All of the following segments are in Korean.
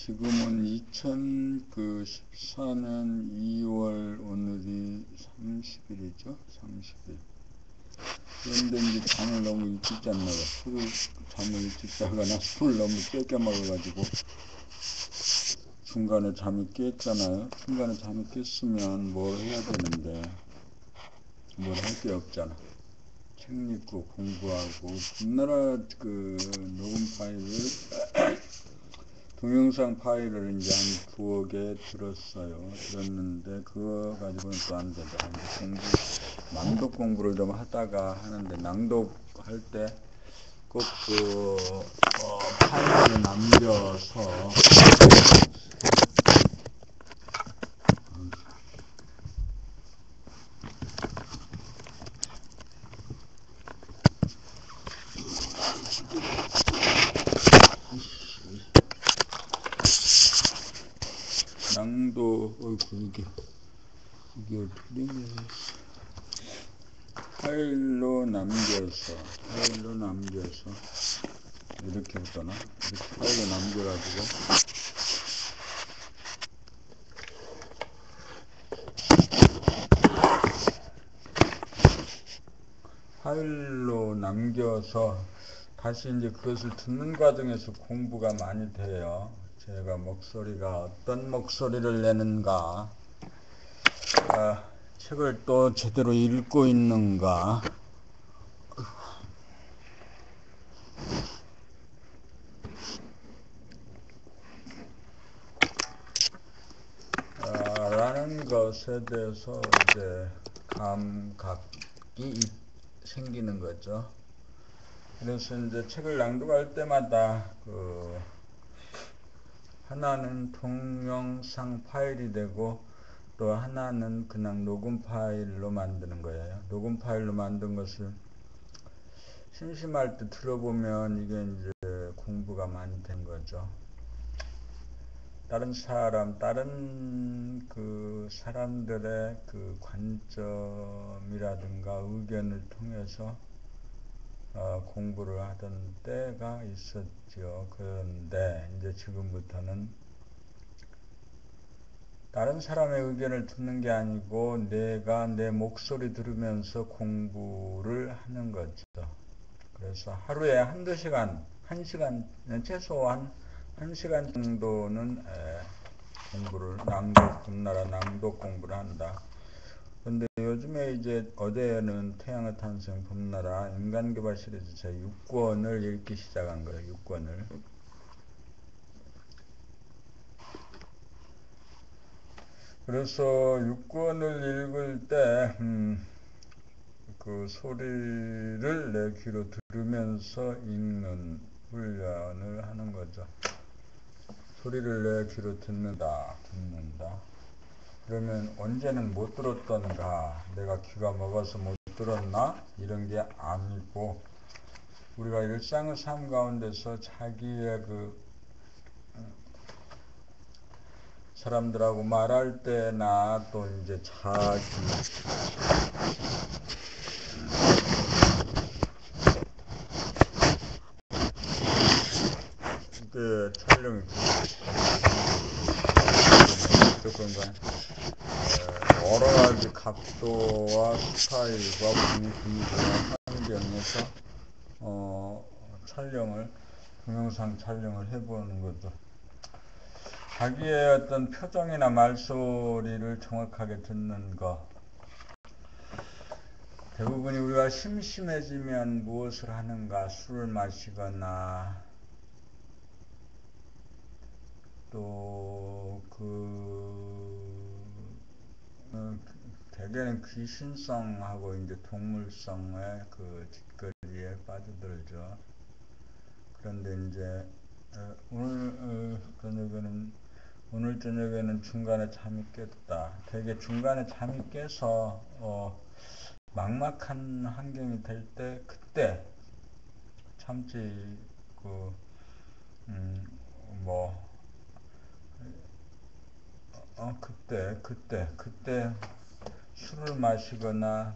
지금은 2014년 2월 오늘이 30일이죠. 30일. 그런데 이제 잠을 너무 일찍 잤나봐. 잠을 일찍 자거나 술을 너무 세게 먹어가지고 중간에 잠이 깼잖아요. 중간에 잠이 깼으면 뭘 해야 되는데 뭘 할 게 없잖아. 책 읽고 공부하고 우리나라 녹음 파일을 동영상 파일을 이제 한 9억 개 들었는데 그거 가지고는 또 안 되더라. 낭독 공부를 좀 하다가 하는데 낭독할 때 꼭 파일을 남겨서 이게 어떻게 파일로 남겨서 이렇게 했더나 이렇게 파일로 남겨가지고 다시 이제 그것을 듣는 과정에서 공부가 많이 돼요. 제가 목소리가 어떤 목소리를 내는가, 책을 또 제대로 읽고 있는가, 라는 것에 대해서 이제 감각이 생기는 거죠. 그래서 이제 책을 낭독할 때마다 하나는 동영상 파일이 되고 또 하나는 그냥 녹음 파일로 만드는 거예요. 녹음 파일로 만든 것을 심심할 때 들어보면 이게 이제 공부가 많이 된 거죠. 다른 사람들의 관점이라든가 의견을 통해서 공부를 하던 때가 있었죠. 그런데 이제 지금부터는 다른 사람의 의견을 듣는 게 아니고 내가 내 목소리 들으면서 공부를 하는 거죠. 그래서 하루에 한두 시간, 최소한 1시간 정도는 우리나라 낭독 공부를 한다. 근데 요즘에 이제 어제는 태양의 탄생, 봄나라, 인간개발 시리즈 제 6권을 읽기 시작한 거예요. 6권을. 그래서 6권을 읽을 때 소리를 내 귀로 들으면서 읽는 훈련을 하는 거죠. 소리를 내 귀로 듣는다. 그러면 언제는 못 들었던가, 내가 귀가 먹어서 못 들었나? 이런 게 아니고, 우리가 일상의 삶 가운데서 자기의 사람들하고 말할 때나 또 이제 촬영이 여러 가지 각도와 스타일과 분위기와 환경에서 동영상 촬영을 해보는 거죠. 자기의 어떤 표정이나 말소리를 정확하게 듣는 것. 대부분이 우리가 심심해지면 무엇을 하는가? 술을 마시거나 또 대개는 귀신성하고 이제 동물성의 짓거리에 빠져들죠. 그런데 이제 오늘 저녁에는 중간에 잠이 깼다. 되게 중간에 잠이 깨서 막막한 환경이 될 때 그때 참지 그때 술을 마시거나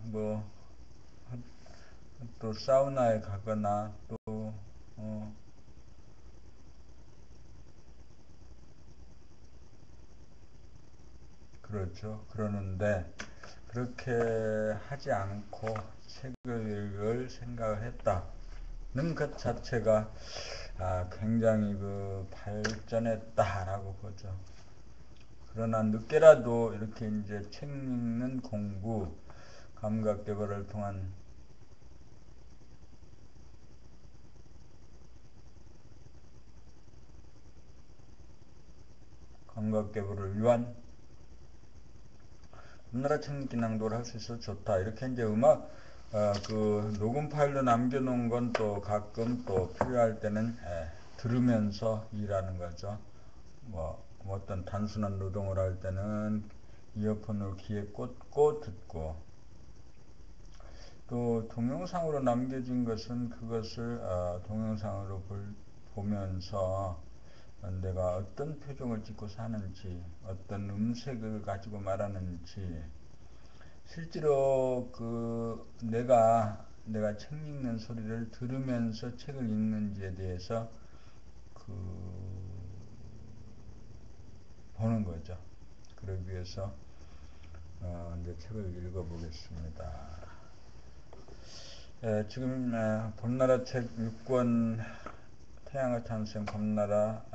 또 사우나에 가거나 또 그렇죠. 그러는데 그렇게 하지 않고 책을 읽을 생각을 했다는 것 자체가 굉장히 발전했다라고 보죠. 그러나 늦게라도 이렇게 이제 책 읽는 공부, 감각 개발을 통한 감각 개발을 위한 우리나라 책 읽기 낭독을 할 수 있어서 좋다. 이렇게 이제 음악 녹음 파일로 남겨놓은 건 또 가끔 또 필요할 때는 들으면서 일하는 거죠. 어떤 단순한 노동을 할 때는 이어폰을 귀에 꽂고 듣고, 또 동영상으로 남겨진 것은 그것을 동영상으로 보면서 내가 어떤 표정을 짓고 사는지, 어떤 음색을 가지고 말하는지, 실제로 내가 책 읽는 소리를 들으면서 책을 읽는지에 대해서 그 보는 거죠. 그러기 위해서 이제 책을 읽어보겠습니다. 지금 봄나라 책 6권 태양의 탄생 봄나라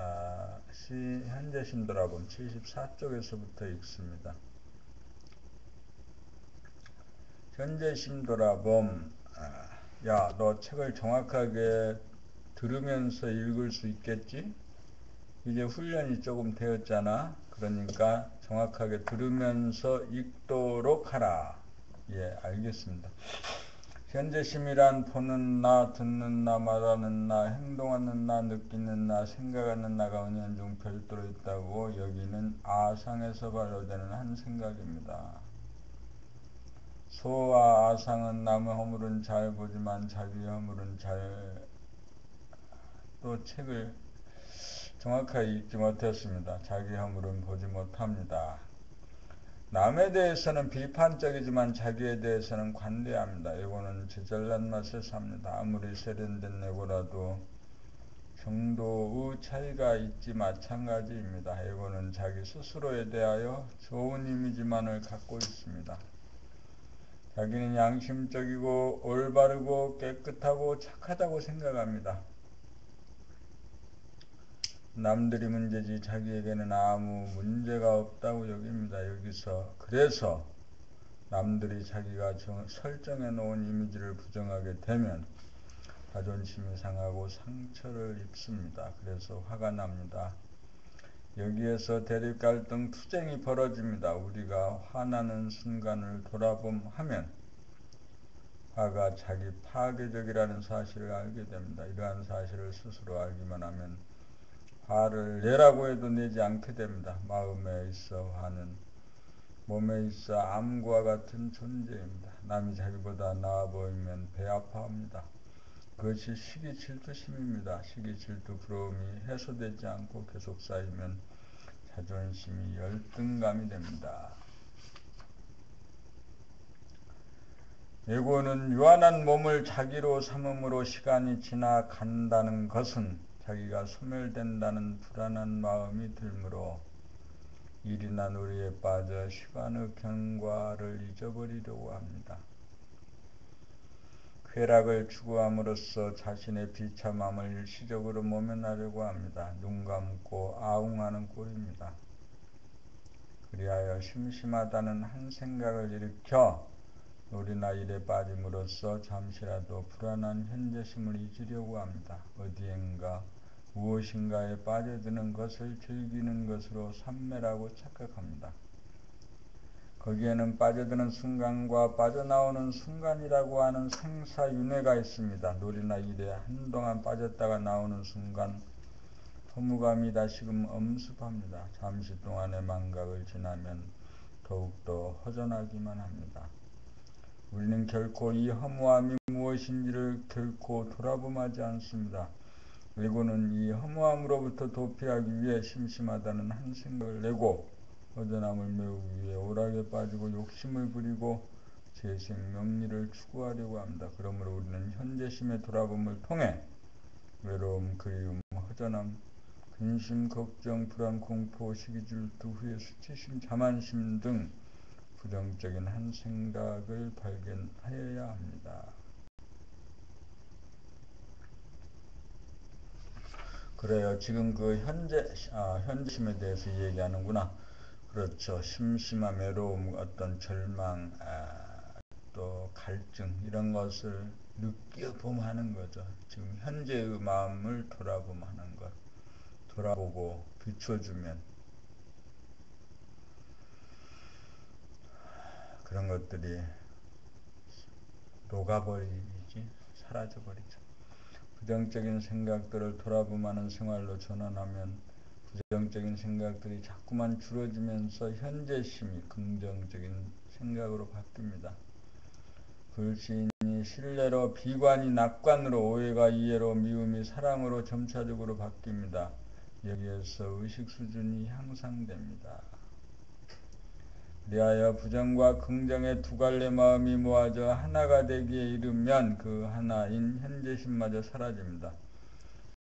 현재 신도라본 74쪽에서부터 읽습니다. 현재 신도라본 야, 너 책을 정확하게 들으면서 읽을 수 있겠지? 이제 훈련이 조금 되었잖아. 그러니까 정확하게 들으면서 읽도록 하라. 예, 알겠습니다. 현재심이란 보는 나, 듣는 나, 말하는 나, 행동하는 나, 느끼는 나, 생각하는 나가 은연중 별도로 있다고 여기는 아상에서 발효되는 한 생각입니다. 소와 아상은 남의 허물은 잘 보지만 자기 허물은 또 책을 정확하게 읽지 못했습니다. 자기 허물은 보지 못합니다. 남에 대해서는 비판적이지만 자기에 대해서는 관대합니다. 예고는 제잘난 맛에 삽니다. 아무리 세련된 예고라도 정도의 차이가 있지 마찬가지입니다. 예고는 자기 스스로에 대하여 좋은 이미지만을 갖고 있습니다. 자기는 양심적이고 올바르고 깨끗하고 착하다고 생각합니다. 남들이 문제지 자기에게는 아무 문제가 없다고 여깁니다. 그래서 남들이 자기가 설정해 놓은 이미지를 부정하게 되면 자존심이 상하고 상처를 입습니다. 그래서 화가 납니다. 여기에서 대립 갈등 투쟁이 벌어집니다. 우리가 화나는 순간을 돌아봄하면 화가 자기 파괴적이라는 사실을 알게 됩니다. 이러한 사실을 스스로 알기만 하면 화를 내라고 해도 내지 않게 됩니다. 마음에 있어 화는 몸에 있어 암과 같은 존재입니다. 남이 자기보다 나아 보이면 배 아파합니다. 그것이 시기 질투심입니다. 시기 질투 부러움이 해소되지 않고 계속 쌓이면 자존심이 열등감이 됩니다. 예고는 유한한 몸을 자기로 삼음으로 시간이 지나간다는 것은 자기가 소멸된다는 불안한 마음이 들므로 일이나 놀이에 빠져 시간의 경과를 잊어버리려고 합니다. 쾌락을 추구함으로써 자신의 비참함을 일시적으로 모면하려고 합니다. 눈 감고 아웅하는 꼴입니다. 그리하여 심심하다는 한 생각을 일으켜 놀이나 일에 빠짐으로써 잠시라도 불안한 현재심을 잊으려고 합니다. 어디엔가 무엇인가에 빠져드는 것을 즐기는 것으로 삼매라고 착각합니다. 거기에는 빠져드는 순간과 빠져나오는 순간이라고 하는 생사윤회가 있습니다. 놀이나 일에 한동안 빠졌다가 나오는 순간 허무감이 다시금 엄습합니다. 잠시 동안의 망각을 지나면 더욱더 허전하기만 합니다. 우리는 결코 이 허무함이 무엇인지를 결코 돌아봄하지 않습니다. 예고는 이 허무함으로부터 도피하기 위해 심심하다는 한 생각을 내고 허전함을 메우기 위해 오락에 빠지고 욕심을 부리고 재생 명리를 추구하려고 합니다. 그러므로 우리는 현재심의 돌아봄을 통해 외로움, 그리움, 허전함, 근심, 걱정, 불안, 공포, 시기, 질투, 후회, 수치심, 자만심 등 부정적인 한 생각을 발견하여야 합니다. 그래요. 지금 그 현재심에 대해서 얘기하는구나. 그렇죠. 심심함, 외로움, 어떤 절망, 또 갈증 이런 것을 느껴보면 하는 거죠. 지금 현재의 마음을 돌아보면 하는 것. 돌아보고 비춰주면 그런 것들이 녹아버리지, 사라져버리죠. 부정적인 생각들을 돌아보면 생활로 전환하면 부정적인 생각들이 자꾸만 줄어들면서 현재심이 긍정적인 생각으로 바뀝니다. 불신이 신뢰로, 비관이 낙관으로, 오해가 이해로, 미움이 사랑으로 점차적으로 바뀝니다. 여기에서 의식 수준이 향상됩니다. 그리하여 부정과 긍정의 두 갈래 마음이 모아져 하나가 되기에 이르면 그 하나인 현재심마저 사라집니다.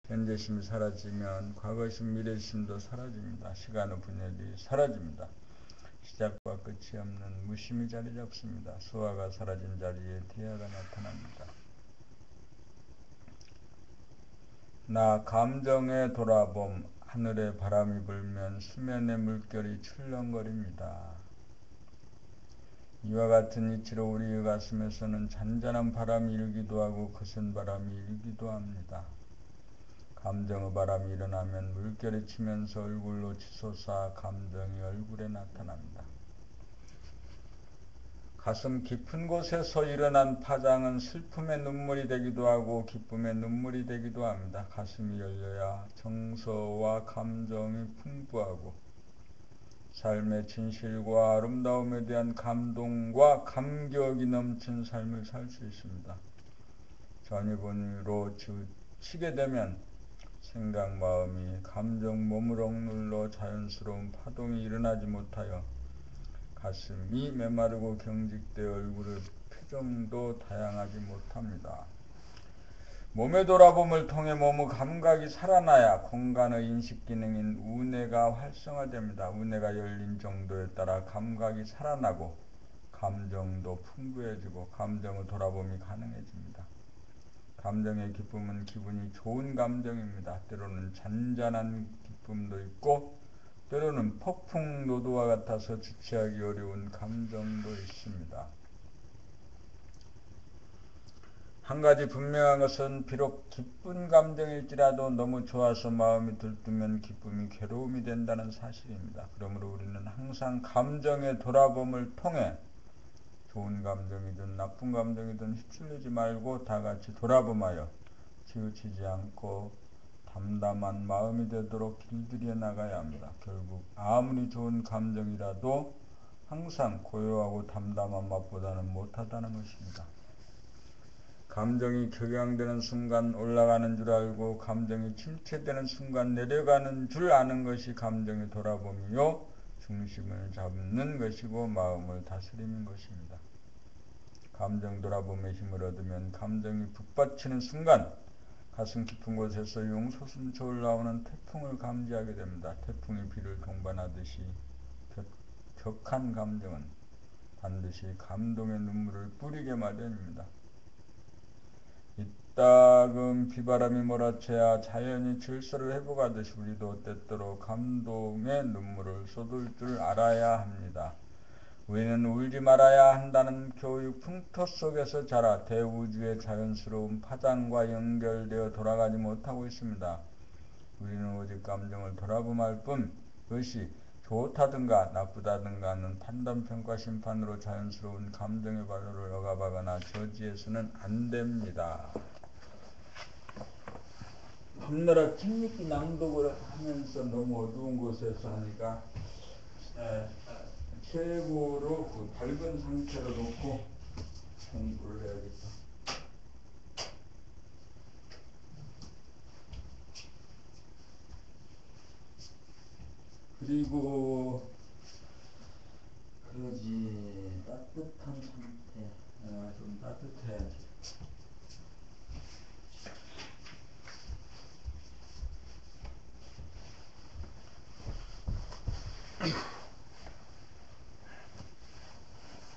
현재심이 사라지면 과거심, 미래심도 사라집니다. 시간의 분열이 사라집니다. 시작과 끝이 없는 무심이 자리 잡습니다. 수화가 사라진 자리에 대화가 나타납니다. 나 감정에 돌아봄. 하늘에 바람이 불면 수면의 물결이 출렁거립니다. 이와 같은 이치로 우리의 가슴에서는 잔잔한 바람이 일기도 하고 거센 바람이 일기도 합니다. 감정의 바람이 일어나면 물결이 치면서 얼굴로 치솟아 감정이 얼굴에 나타납니다. 가슴 깊은 곳에서 일어난 파장은 슬픔의 눈물이 되기도 하고 기쁨의 눈물이 되기도 합니다. 가슴이 열려야 정서와 감정이 풍부하고 삶의 진실과 아름다움에 대한 감동과 감격이 넘친 삶을 살 수 있습니다. 전이분으로 치게 되면 생각, 마음이 감정, 몸을 억눌러 자연스러운 파동이 일어나지 못하여 가슴이 메마르고 경직되어 얼굴의 표정도 다양하지 못합니다. 몸의 돌아봄을 통해 몸의 감각이 살아나야 공간의 인식 기능인 우뇌가 활성화됩니다. 우뇌가 열린 정도에 따라 감각이 살아나고 감정도 풍부해지고 감정의 돌아봄이 가능해집니다. 감정의 기쁨은 기분이 좋은 감정입니다. 때로는 잔잔한 기쁨도 있고 때로는 폭풍노도와 같아서 주체하기 어려운 감정도 있습니다. 한 가지 분명한 것은 비록 기쁜 감정일지라도 너무 좋아서 마음이 들뜨면 기쁨이 괴로움이 된다는 사실입니다. 그러므로 우리는 항상 감정의 돌아봄을 통해 좋은 감정이든 나쁜 감정이든 휩쓸리지 말고 다같이 돌아봄하여 치우치지 않고 담담한 마음이 되도록 길들여 나가야 합니다. 결국 아무리 좋은 감정이라도 항상 고요하고 담담한 맛보다는 못하다는 것입니다. 감정이 격양되는 순간 올라가는 줄 알고 감정이 침체되는 순간 내려가는 줄 아는 것이 감정의 돌아봄이요 중심을 잡는 것이고 마음을 다스리는 것입니다. 감정 돌아봄의 힘을 얻으면 감정이 북받치는 순간 가슴 깊은 곳에서 용솟음쳐 올라오는 태풍을 감지하게 됩니다. 태풍이 비를 동반하듯이 격한 감정은 반드시 감동의 눈물을 뿌리게 마련입니다. 이따금 비바람이 몰아쳐야 자연이 질서를 회복하듯이 우리도 때때로 감동의 눈물을 쏟을 줄 알아야 합니다. 우리는 울지 말아야 한다는 교육 풍토 속에서 자라 대우주의 자연스러운 파장과 연결되어 돌아가지 못하고 있습니다. 우리는 오직 감정을 돌아보할 뿐 그것이 좋다든가 나쁘다든가 하는 판단평가 심판으로 자연스러운 감정의 발로를 억압하거나 저지해서는 안 됩니다. 밤나라 책 읽기 낭독을 하면서 너무 어두운 곳에서 하니까 최고로 그 밝은 상태로 놓고 공부를 해야겠다. 그리고 그러지 따뜻한 상태 좀 따뜻해야지.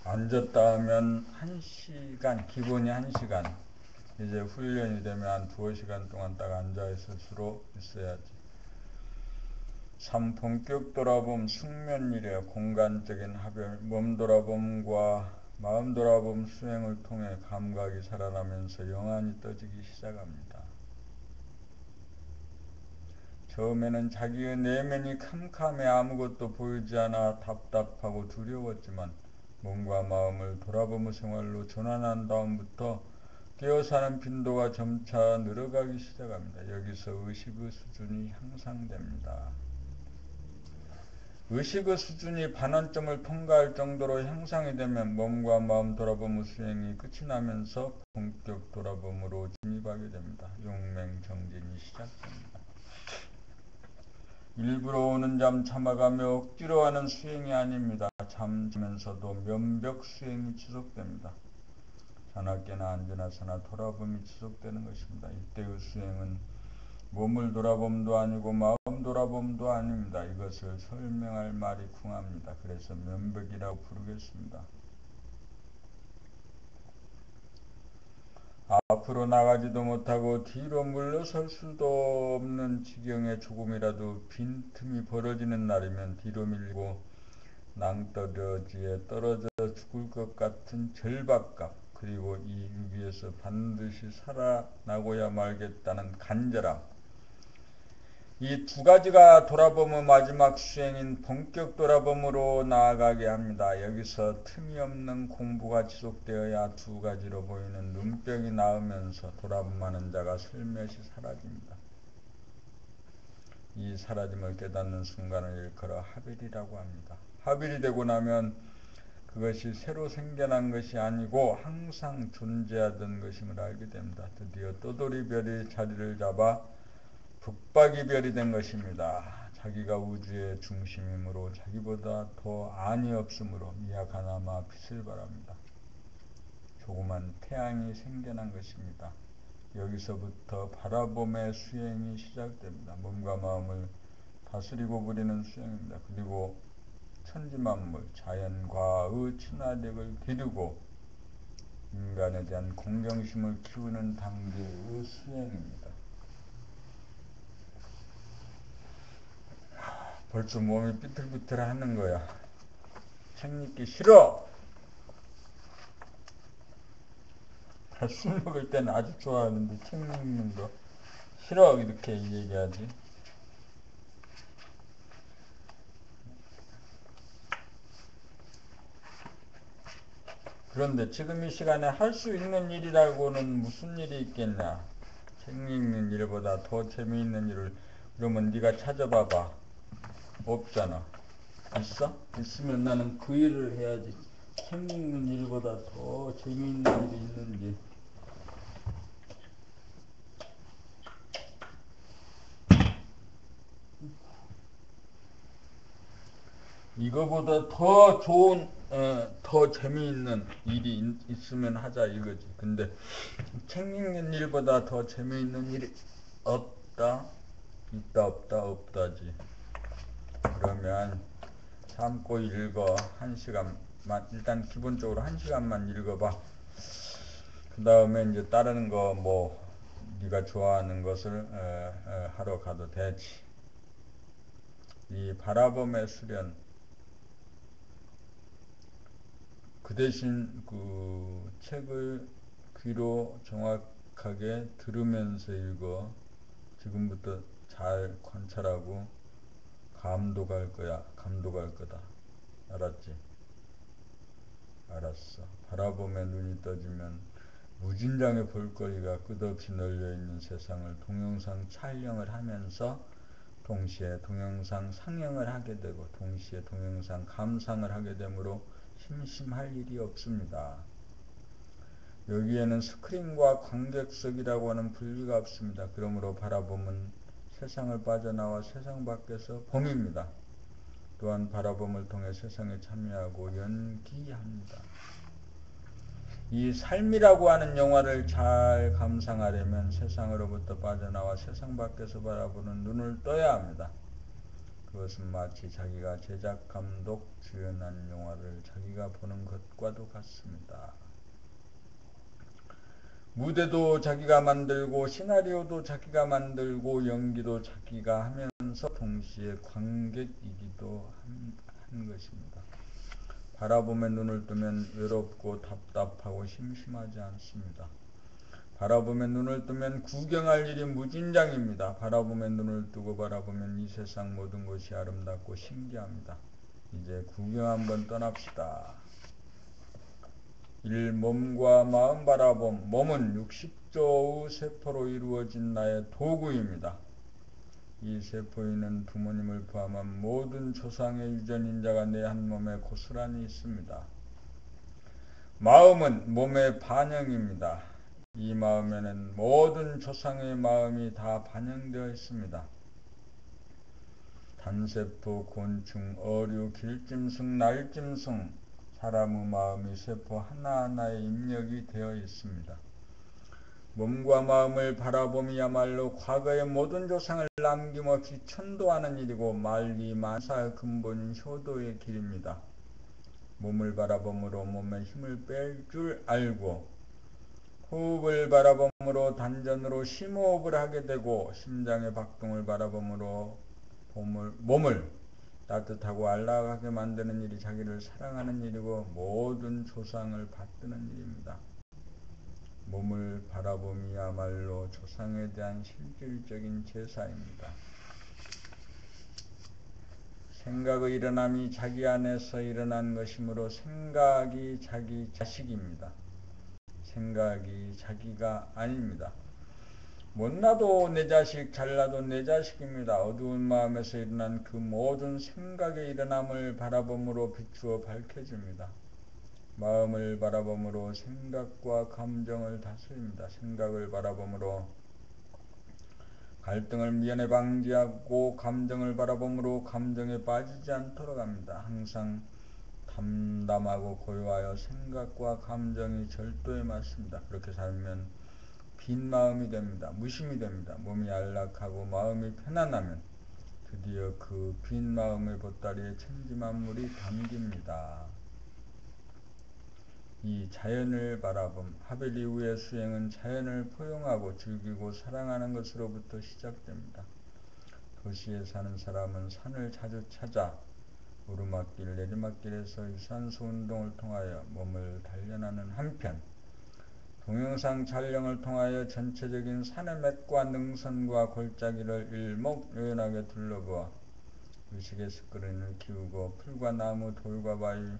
앉았다 하면 1시간, 기본이 1시간. 이제 훈련이 되면 한 2시간 동안 딱 앉아있을 수로 있어야지. 3. 본격 돌아봄 숙면일에 공간적인 합열, 몸 돌아봄과 마음 돌아봄 수행을 통해 감각이 살아나면서 영안이 떠지기 시작합니다. 처음에는 자기의 내면이 캄캄해 아무것도 보이지 않아 답답하고 두려웠지만 몸과 마음을 돌아보는 생활로 전환한 다음부터 깨어사는 빈도가 점차 늘어가기 시작합니다. 여기서 의식의 수준이 향상됩니다. 의식의 수준이 반환점을 통과할 정도로 향상이 되면 몸과 마음 돌아보는 수행이 끝이 나면서 본격 돌아봄으로 진입하게 됩니다. 용맹정진이 시작됩니다. 일부러 오는 잠 참아가며 억지로 하는 수행이 아닙니다. 잠자면서도 면벽 수행이 지속됩니다. 자나깨나 앉으나서나 돌아봄이 지속되는 것입니다. 이때의 수행은 몸을 돌아봄도 아니고 마음 돌아봄도 아닙니다. 이것을 설명할 말이 궁합니다. 그래서 면벽이라고 부르겠습니다. 앞으로 나가지도 못하고 뒤로 물러설 수도 없는 지경에 조금이라도 빈틈이 벌어지는 날이면 뒤로 밀리고 낭떠러지에 떨어져 죽을 것 같은 절박감, 그리고 이 위기에서 반드시 살아나고야 말겠다는 간절함, 이 두 가지가 돌아봄의 마지막 수행인 본격 돌아봄으로 나아가게 합니다. 여기서 틈이 없는 공부가 지속되어야 두 가지로 보이는 눈병이 나으면서 돌아봄하는 자가 슬며시 사라집니다. 이 사라짐을 깨닫는 순간을 일컬어 하별이라고 합니다. 하별이 되고 나면 그것이 새로 생겨난 것이 아니고 항상 존재하던 것임을 알게 됩니다. 드디어 떠돌이별이 자리를 잡아 북박이별이 된 것입니다. 자기가 우주의 중심이므로 자기보다 더 안이 없으므로 미약하나마 빛을 발합니다. 조그만 태양이 생겨난 것입니다. 여기서부터 바라봄의 수행이 시작됩니다. 몸과 마음을 다스리고 부리는 수행입니다. 그리고 천지만물, 자연과의 친화력을 기르고 인간에 대한 공경심을 키우는 단계의 수행입니다. 벌써 몸이 삐뚤삐뚤하는 거야. 책 읽기 싫어. 술 먹을 때는 아주 좋아하는데 책 읽는 거 싫어 이렇게 얘기하지. 그런데 지금 이 시간에 할 수 있는 일이라고는 무슨 일이 있겠냐. 책 읽는 일보다 더 재미있는 일을 그러면 네가 찾아봐봐. 없잖아. 있어? 있으면 나는 그 일을 해야지. 책 읽는 일보다 더 재미있는 일이 있는지. 이거보다 더 좋은 더 재미있는 일이 있으면 하자 이거지. 근데 책 읽는 일보다 더 재미있는 일이 없다. 있다 없다 없다지. 그러면 참고 읽어. 1시간만 일단 기본적으로 1시간만 읽어봐. 그 다음에 이제 다른 거 뭐 네가 좋아하는 것을 하러 가도 되지. 이 바라봄의 수련 그 대신 그 책을 귀로 정확하게 들으면서 읽어. 지금부터 잘 관찰하고 감독할 거야. 감독할 거다. 알았지? 알았어. 바라봄에 눈이 떠지면 무진장의 볼거리가 끝없이 널려있는 세상을 동영상 촬영을 하면서 동시에 동영상 상영을 하게 되고 동시에 동영상 감상을 하게 되므로 심심할 일이 없습니다. 여기에는 스크린과 관객석이라고 하는 분리가 없습니다. 그러므로 바라봄은 세상을 빠져나와 세상 밖에서 봄입니다. 또한 바라봄을 통해 세상에 참여하고 연기합니다. 이 삶이라고 하는 영화를 잘 감상하려면 세상으로부터 빠져나와 세상 밖에서 바라보는 눈을 떠야 합니다. 그것은 마치 자기가 제작, 감독, 주연한 영화를 자기가 보는 것과도 같습니다. 무대도 자기가 만들고 시나리오도 자기가 만들고 연기도 자기가 하면서 동시에 관객이기도 한 것입니다. 바라보며 눈을 뜨면 외롭고 답답하고 심심하지 않습니다. 바라보며 눈을 뜨면 구경할 일이 무진장입니다. 바라보며 눈을 뜨고 바라보면 이 세상 모든 것이 아름답고 신기합니다. 이제 구경 한번 떠납시다. 1. 몸과 마음 바라봄. 몸은 60조의 세포로 이루어진 나의 도구입니다. 이 세포에는 부모님을 포함한 모든 조상의 유전인자가 내 한 몸에 고스란히 있습니다. 마음은 몸의 반영입니다. 이 마음에는 모든 조상의 마음이 다 반영되어 있습니다. 단세포, 곤충, 어류, 길짐승, 날짐승, 사람의 마음이 세포 하나하나에 입력이 되어 있습니다. 몸과 마음을 바라봄이야말로 과거의 모든 조상을 남김없이 천도하는 일이고 만리만사의 근본인 효도의 길입니다. 몸을 바라봄으로 몸에 힘을 뺄 줄 알고 호흡을 바라봄으로 단전으로 심호흡을 하게 되고 심장의 박동을 바라봄으로 몸을 따뜻하고 안락하게 만드는 일이 자기를 사랑하는 일이고 모든 조상을 받드는 일입니다. 몸을 바라봄이야말로 조상에 대한 실질적인 제사입니다. 생각의 일어남이 자기 안에서 일어난 것이므로 생각이 자기 자식입니다. 생각이 자기가 아닙니다. 못나도 내 자식, 잘나도 내 자식입니다. 어두운 마음에서 일어난 그 모든 생각의 일어남을 바라봄으로 비추어 밝혀집니다. 마음을 바라봄으로 생각과 감정을 다스립니다. 생각을 바라봄으로 갈등을 미연에 방지하고 감정을 바라봄으로 감정에 빠지지 않도록 합니다. 항상 담담하고 고요하여 생각과 감정이 절도에 맞습니다. 그렇게 살면 빈 마음이 됩니다. 무심이 됩니다. 몸이 안락하고 마음이 편안하면 드디어 그 빈 마음의 보따리에 천지만물이 담깁니다. 이 자연을 바라봄. 하벨 이후의 수행은 자연을 포용하고 즐기고 사랑하는 것으로부터 시작됩니다. 도시에 사는 사람은 산을 자주 찾아 오르막길, 내리막길에서 유산소 운동을 통하여 몸을 단련하는 한편 동영상 촬영을 통하여 전체적인 산의 맷과 능선과 골짜기를 일목요연하게 둘러보아 의식의 습기를 키우고 풀과 나무, 돌과 바위,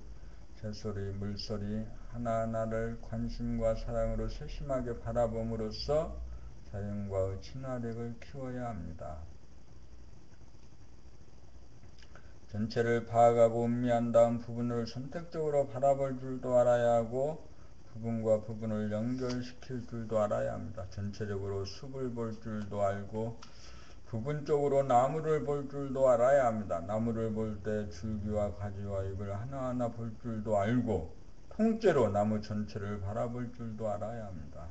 새소리, 물소리 하나하나를 관심과 사랑으로 세심하게 바라봄으로써 자연과의 친화력을 키워야 합니다. 전체를 파악하고 음미한 다음 부분을 선택적으로 바라볼 줄도 알아야 하고 부분과 부분을 연결시킬 줄도 알아야 합니다. 전체적으로 숲을 볼 줄도 알고 부분적으로 나무를 볼 줄도 알아야 합니다. 나무를 볼 때 줄기와 가지와 잎을 하나하나 볼 줄도 알고 통째로 나무 전체를 바라볼 줄도 알아야 합니다.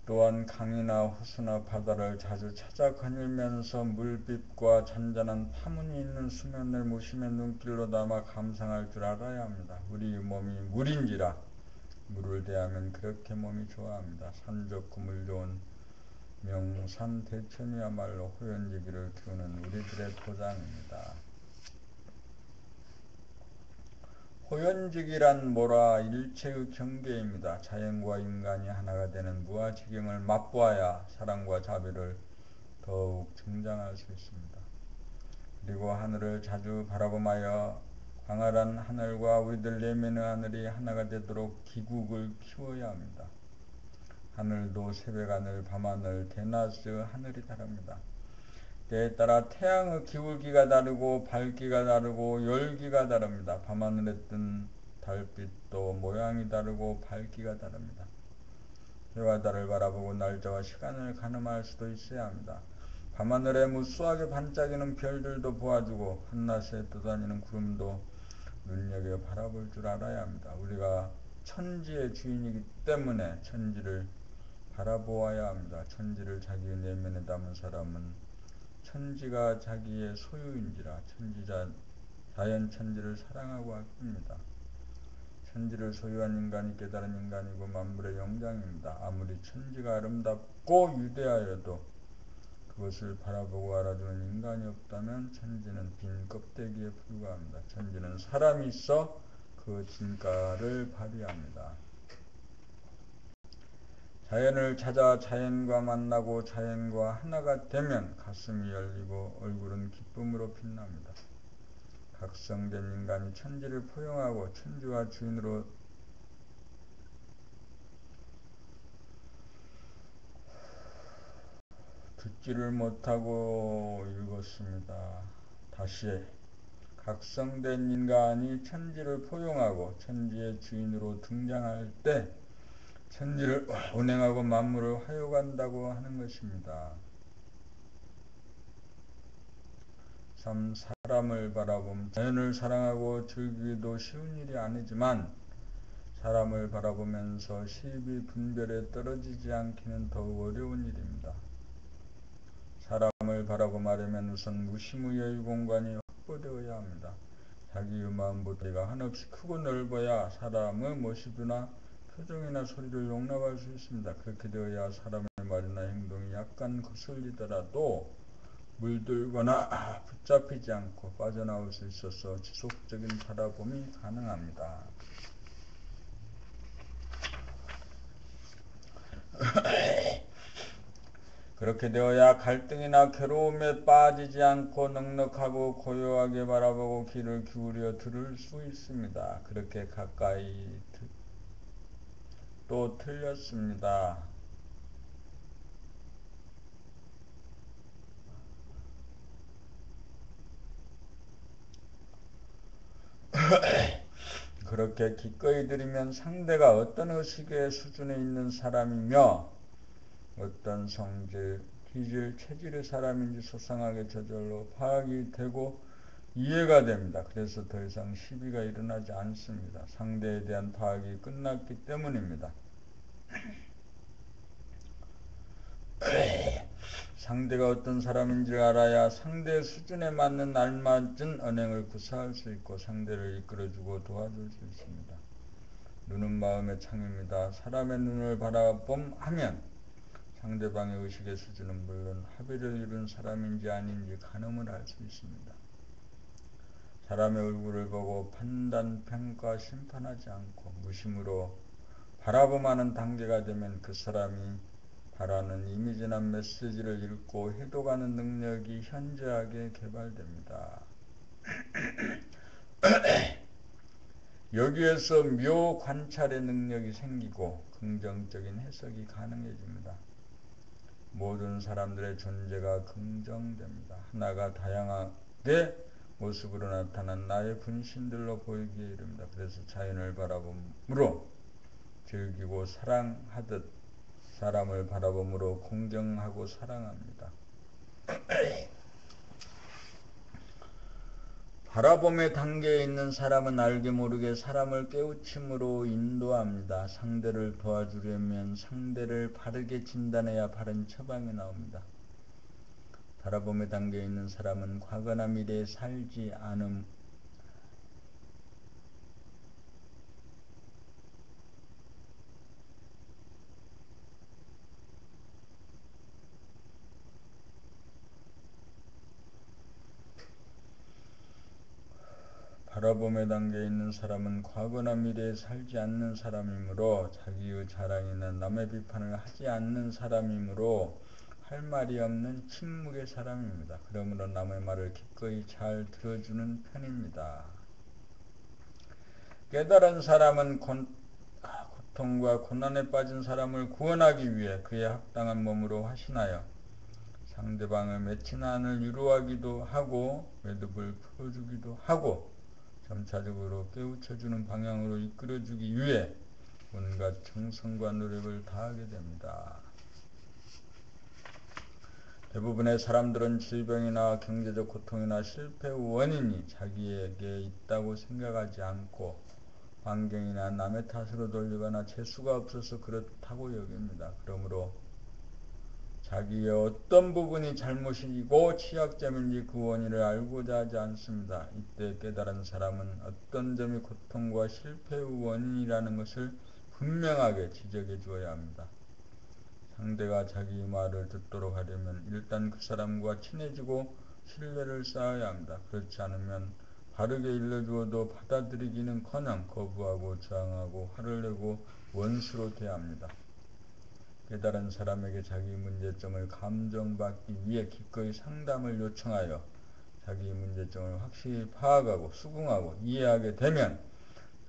또한 강이나 호수나 바다를 자주 찾아 거닐면서 물빛과 잔잔한 파문이 있는 수면을 무심의 눈길로 담아 감상할 줄 알아야 합니다. 우리 몸이 물인지라 물을 대하면 그렇게 몸이 좋아합니다. 산 좋고 물 좋은 명산 대천이야말로 호연지기를 키우는 우리들의 도장입니다. 호연지기란 뭐라? 일체의 경계입니다. 자연과 인간이 하나가 되는 무아지경을 맛보아야 사랑과 자비를 더욱 증장할 수 있습니다. 그리고 하늘을 자주 바라보며 광활한 하늘과 우리들 내면의 하늘이 하나가 되도록 기국을 키워야 합니다. 하늘도 새벽하늘, 밤하늘, 대낮의 하늘이 다릅니다. 때에 따라 태양의 기울기가 다르고 밝기가 다르고 열기가 다릅니다. 밤하늘에 뜬 달빛도 모양이 다르고 밝기가 다릅니다. 해와 달을 바라보고 날짜와 시간을 가늠할 수도 있어야 합니다. 밤하늘에 무수하게 반짝이는 별들도 보아주고 한낮에 떠다니는 구름도 눈여겨 바라볼 줄 알아야 합니다. 우리가 천지의 주인이기 때문에 천지를 바라보아야 합니다. 천지를 자기의 내면에 담은 사람은 천지가 자기의 소유인지라 자연 천지를 사랑하고 아낍니다. 천지를 소유한 인간이 깨달은 인간이고 만물의 영장입니다. 아무리 천지가 아름답고 위대하여도 그것을 바라보고 알아주는 인간이 없다면 천지는 빈 껍데기에 불과합니다. 천지는 사람이 있어 그 진가를 발휘합니다. 자연을 찾아 자연과 만나고 자연과 하나가 되면 가슴이 열리고 얼굴은 기쁨으로 빛납니다. 각성된 인간이 천지를 포용하고 천지와 주인으로 듣지를 못하고 읽었습니다. 다시 각성된 인간이 천지를 포용하고 천지의 주인으로 등장할 때 천지를 운행하고 만물을 화요간다고 하는 것입니다. 참 사람을 바라보면 자연을 사랑하고 즐기기도 쉬운 일이 아니지만 사람을 바라보면서 시비 분별에 떨어지지 않기는 더욱 어려운 일입니다. 사람을 바라고 말하면 우선 무시무여의 공간이 확보되어야 합니다. 자기의 마음보다가 한없이 크고 넓어야 사람의 모습이나 표정이나 소리를 용납할 수 있습니다. 그렇게 되어야 사람의 말이나 행동이 약간 거슬리더라도 물들거나 붙잡히지 않고 빠져나올 수 있어서 지속적인 바라봄이 가능합니다. 그렇게 되어야 갈등이나 괴로움에 빠지지 않고 넉넉하고 고요하게 바라보고 귀를 기울여 들을 수 있습니다. 그렇게 가까이 또 틀렸습니다. 그렇게 기꺼이 들으면 상대가 어떤 의식의 수준에 있는 사람이며 어떤 성질, 기질, 체질의 사람인지 소상하게 저절로 파악이 되고 이해가 됩니다. 그래서 더 이상 시비가 일어나지 않습니다. 상대에 대한 파악이 끝났기 때문입니다. 상대가 어떤 사람인지를 알아야 상대 수준에 맞는 알맞은 언행을 구사할 수 있고 상대를 이끌어주고 도와줄 수 있습니다. 눈은 마음의 창입니다. 사람의 눈을 바라봄하면 상대방의 의식의 수준은 물론 합의를 이룬 사람인지 아닌지 가늠을 할 수 있습니다. 사람의 얼굴을 보고 판단, 평가, 심판하지 않고 무심으로 바라봄하는 단계가 되면 그 사람이 바라는 이미지나 메시지를 읽고 해독하는 능력이 현저하게 개발됩니다. 여기에서 묘 관찰의 능력이 생기고 긍정적인 해석이 가능해집니다. 모든 사람들의 존재가 긍정됩니다. 하나가 다양하게 모습으로 나타난 나의 분신들로 보이기에 이릅니다. 그래서 자연을 바라봄으로 즐기고 사랑하듯 사람을 바라봄으로 공경하고 사랑합니다. 바라봄의 단계에 있는 사람은 알게 모르게 사람을 깨우침으로 인도합니다. 상대를 도와주려면 상대를 바르게 진단해야 바른 처방이 나옵니다. 바라봄의 단계에 있는 사람은 과거나 미래에 살지 않음 바라봄의 단계에 있는 사람은 과거나 미래에 살지 않는 사람이므로 자기의 자랑이나 남의 비판을 하지 않는 사람이므로 할 말이 없는 침묵의 사람입니다. 그러므로 남의 말을 기꺼이 잘 들어주는 편입니다. 깨달은 사람은 고통과 고난에 빠진 사람을 구원하기 위해 그의 합당한 몸으로 화신하여 상대방의 맺힌 한을 위로하기도 하고 매듭을 풀어주기도 하고 점차적으로 깨우쳐주는 방향으로 이끌어주기 위해 온갖 정성과 노력을 다하게 됩니다. 대부분의 사람들은 질병이나 경제적 고통이나 실패의 원인이 자기에게 있다고 생각하지 않고 환경이나 남의 탓으로 돌리거나 재수가 없어서 그렇다고 여깁니다. 그러므로 자기의 어떤 부분이 잘못이고 취약점인지 그 원인을 알고자 하지 않습니다. 이때 깨달은 사람은 어떤 점이 고통과 실패의 원인이라는 것을 분명하게 지적해 주어야 합니다. 상대가 자기 말을 듣도록 하려면 일단 그 사람과 친해지고 신뢰를 쌓아야 합니다. 그렇지 않으면 바르게 일러주어도 받아들이기는커녕 거부하고 저항하고 화를 내고 원수로 대합니다. 깨달은 사람에게 자기 문제점을 감정받기 위해 기꺼이 상담을 요청하여 자기 문제점을 확실히 파악하고 수긍하고 이해하게 되면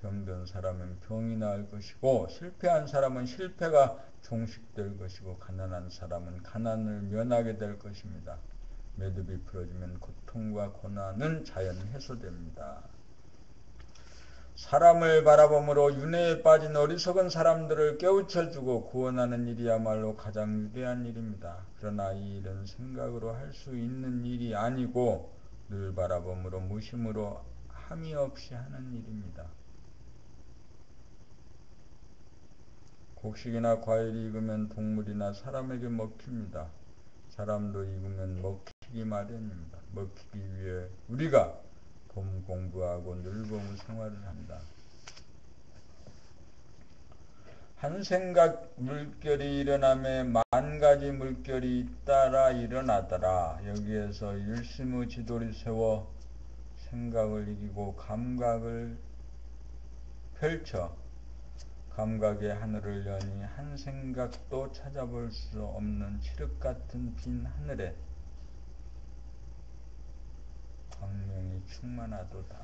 병든 사람은 병이 나을 것이고 실패한 사람은 실패가 종식될 것이고 가난한 사람은 가난을 면하게 될 것입니다. 매듭이 풀어지면 고통과 고난은 자연 해소됩니다. 사람을 바라봄으로 윤회에 빠진 어리석은 사람들을 깨우쳐주고 구원하는 일이야말로 가장 위대한 일입니다. 그러나 이 일은 생각으로 할 수 있는 일이 아니고 늘 바라봄으로 무심으로 함이 없이 하는 일입니다. 곡식이나 과일이 익으면 동물이나 사람에게 먹힙니다. 사람도 익으면 먹히기 마련입니다. 먹히기 위해 우리가 봄 공부하고 늘봄 생활을 한다. 한 생각 물결이 일어나며 만 가지 물결이 잇따라 일어나더라. 여기에서 일심의 지도를 세워 생각을 이기고 감각을 펼쳐 감각의 하늘을 여니 한 생각도 찾아볼 수 없는 칠흑 같은 빈 하늘에 광명이 충만하도다.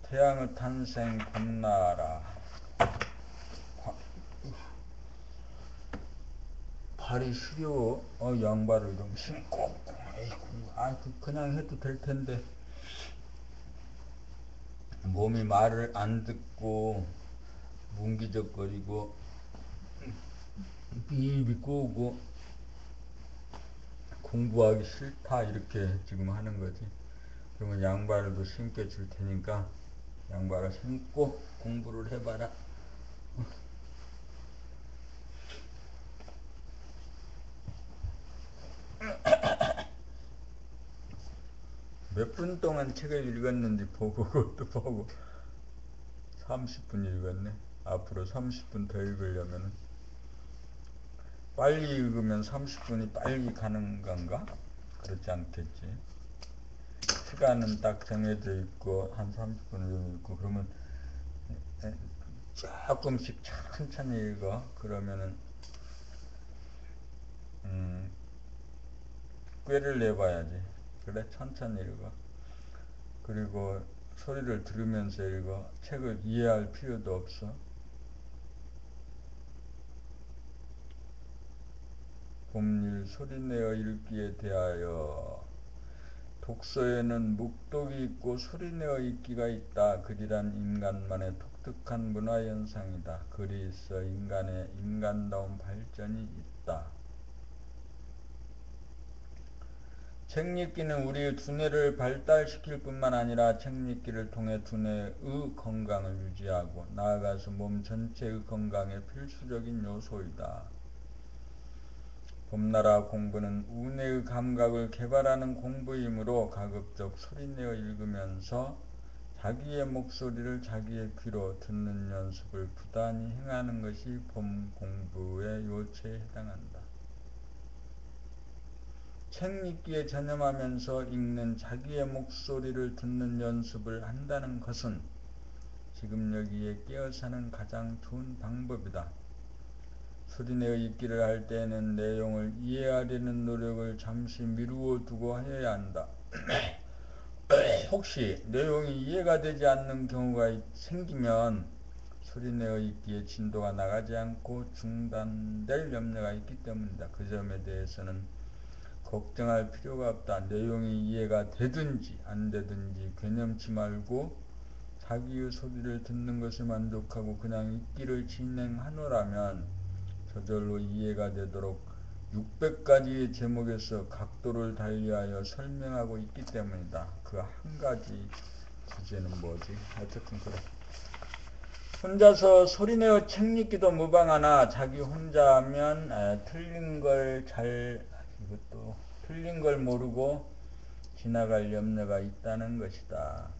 태양의 탄생 봄나라. 발이 시려워. 양발을 좀 신고. 그냥 해도 될 텐데. 몸이 말을 안 듣고 뭉기적거리고 비비 꼬고 공부하기 싫다 이렇게 지금 하는 거지. 그러면 양발도 신겨 줄 테니까 양발을 신고 공부를 해봐라. 몇 분 동안 책을 읽었는지 보고 그것도 보고 30분 읽었네. 앞으로 30분 더 읽으려면 빨리 읽으면 30분이 빨리 가는 건가? 그렇지 않겠지. 시간은 딱 정해져 있고 한 30분을 읽고 그러면 조금씩 천천히 읽어. 그러면은 꾀를 내봐야지. 그래 천천히 읽어. 그리고 소리를 들으면서 읽어. 책을 이해할 필요도 없어. 봄일 소리내어 읽기에 대하여 독서에는 묵독이 있고 소리내어 읽기가 있다. 글이란 인간만의 독특한 문화현상이다. 글이 있어 인간의 인간다운 발전이 있다. 책 읽기는 우리의 두뇌를 발달시킬 뿐만 아니라 책 읽기를 통해 두뇌의 건강을 유지하고 나아가서 몸 전체의 건강에 필수적인 요소이다. 봄나라 공부는 우뇌의 감각을 개발하는 공부이므로 가급적 소리내어 읽으면서 자기의 목소리를 자기의 귀로 듣는 연습을 부단히 행하는 것이 봄 공부의 요체에 해당한다. 책 읽기에 전념하면서 읽는 자기의 목소리를 듣는 연습을 한다는 것은 지금 여기에 깨어 사는 가장 좋은 방법이다. 소리내어 읽기를 할 때에는 내용을 이해하려는 노력을 잠시 미루어 두고 해야 한다. 혹시 내용이 이해가 되지 않는 경우가 생기면 소리내어 읽기의 진도가 나가지 않고 중단될 염려가 있기 때문이다. 그 점에 대해서는 걱정할 필요가 없다. 내용이 이해가 되든지 안 되든지 괴념치 말고 자기의 소리를 듣는 것에 만족하고 그냥 읽기를 진행하노라면 저절로 이해가 되도록 600가지의 제목에서 각도를 달리하여 설명하고 있기 때문이다. 그 한 가지 주제는 뭐지? 어쨌든 그래. 혼자서 소리내어 책 읽기도 무방하나 자기 혼자 하면 틀린 걸 모르고 지나갈 염려가 있다는 것이다.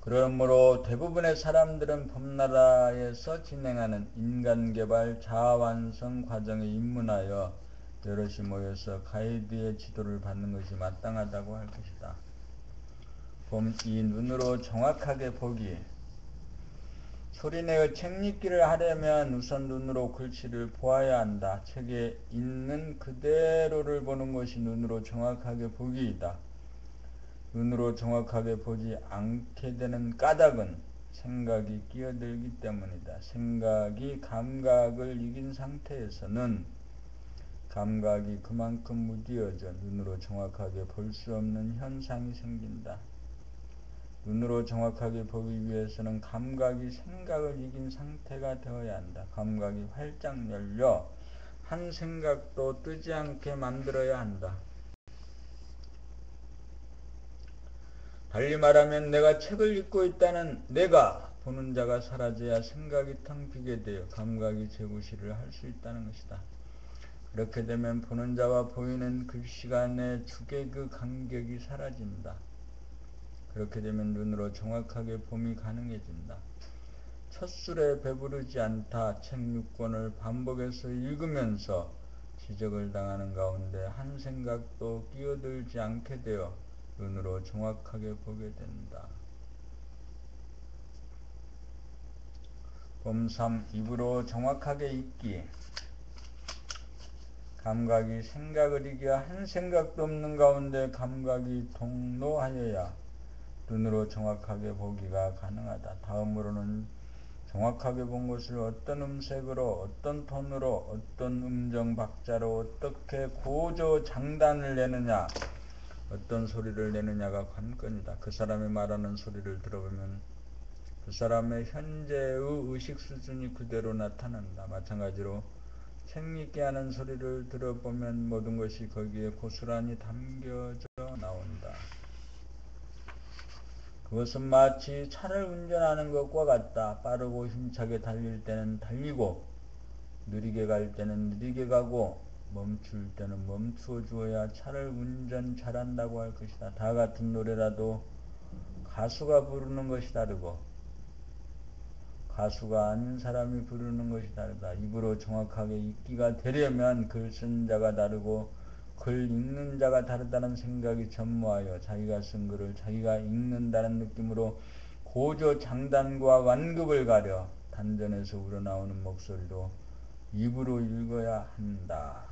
그러므로 대부분의 사람들은 범나라에서 진행하는 인간개발 자아완성 과정에 입문하여 여럿이 모여서 가이드의 지도를 받는 것이 마땅하다고 할 것이다. 이 눈으로 정확하게 보기. 소리내어 책 읽기를 하려면 우선 눈으로 글씨를 보아야 한다. 책에 있는 그대로를 보는 것이 눈으로 정확하게 보기이다. 눈으로 정확하게 보지 않게 되는 까닭은 생각이 끼어들기 때문이다. 생각이 감각을 이긴 상태에서는 감각이 그만큼 무뎌져 눈으로 정확하게 볼 수 없는 현상이 생긴다. 눈으로 정확하게 보기 위해서는 감각이 생각을 이긴 상태가 되어야 한다. 감각이 활짝 열려 한 생각도 뜨지 않게 만들어야 한다. 달리 말하면 내가 책을 읽고 있다는 내가 보는 자가 사라져야 생각이 텅 비게 되어 감각이 재구시를 할 수 있다는 것이다. 그렇게 되면 보는 자와 보이는 글씨 간의 주객의 간격이 사라진다. 그렇게 되면 눈으로 정확하게 봄이 가능해진다. 첫 술에 배부르지 않다. 책 6권을 반복해서 읽으면서 지적을 당하는 가운데 한 생각도 끼어들지 않게 되어 눈으로 정확하게 보게 된다. 봄 3. 입으로 정확하게 읽기. 감각이 생각을 이겨 한 생각도 없는 가운데 감각이 동로하여야 눈으로 정확하게 보기가 가능하다. 다음으로는 정확하게 본 것을 어떤 음색으로, 어떤 톤으로, 어떤 음정 박자로 어떻게 고조 장단을 내느냐, 어떤 소리를 내느냐가 관건이다. 그 사람이 말하는 소리를 들어보면 그 사람의 현재의 의식 수준이 그대로 나타난다. 마찬가지로 책 읽게 하는 소리를 들어보면 모든 것이 거기에 고스란히 담겨져 나온다. 그것은 마치 차를 운전하는 것과 같다. 빠르고 힘차게 달릴 때는 달리고 느리게 갈 때는 느리게 가고 멈출 때는 멈추어 주어야 차를 운전 잘한다고 할 것이다. 다 같은 노래라도 가수가 부르는 것이 다르고 가수가 아닌 사람이 부르는 것이 다르다. 입으로 정확하게 읽기가 되려면 글 쓴 자가 다르고 글 읽는 자가 다르다는 생각이 전무하여 자기가 쓴 글을 자기가 읽는다는 느낌으로 고조 장단과 완급을 가려 단전에서 우러나오는 목소리로 입으로 읽어야 한다.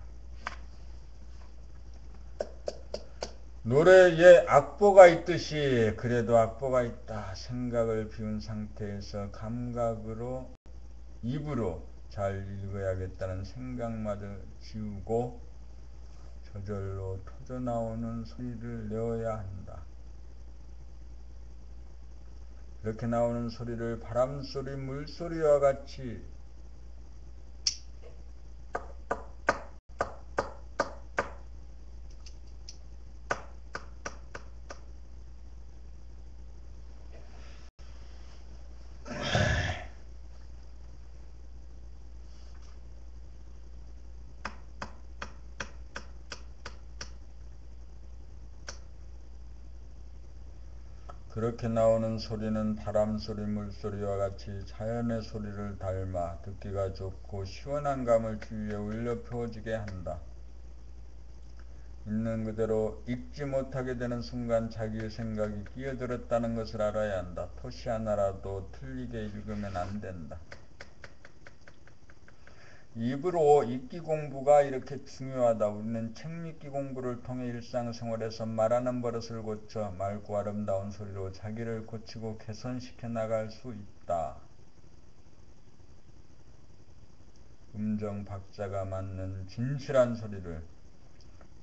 노래에 악보가 있듯이 그래도 악보가 있다. 생각을 비운 상태에서 감각으로 입으로 잘 읽어야겠다는 생각마저 지우고 저절로 터져나오는 소리를 내어야 한다. 이렇게 나오는 소리를 바람소리, 물소리와 같이 그렇게 나오는 소리는 바람소리, 물소리와 같이 자연의 소리를 닮아 듣기가 좋고 시원한 감을 주위에 울려 퍼지게 한다. 있는 그대로 읽지 못하게 되는 순간 자기의 생각이 끼어들었다는 것을 알아야 한다. 토시 하나라도 틀리게 읽으면 안 된다. 입으로 읽기 공부가 이렇게 중요하다. 우리는 책 읽기 공부를 통해 일상생활에서 말하는 버릇을 고쳐 맑고 아름다운 소리로 자기를 고치고 개선시켜 나갈 수 있다. 음정 박자가 맞는 진실한 소리를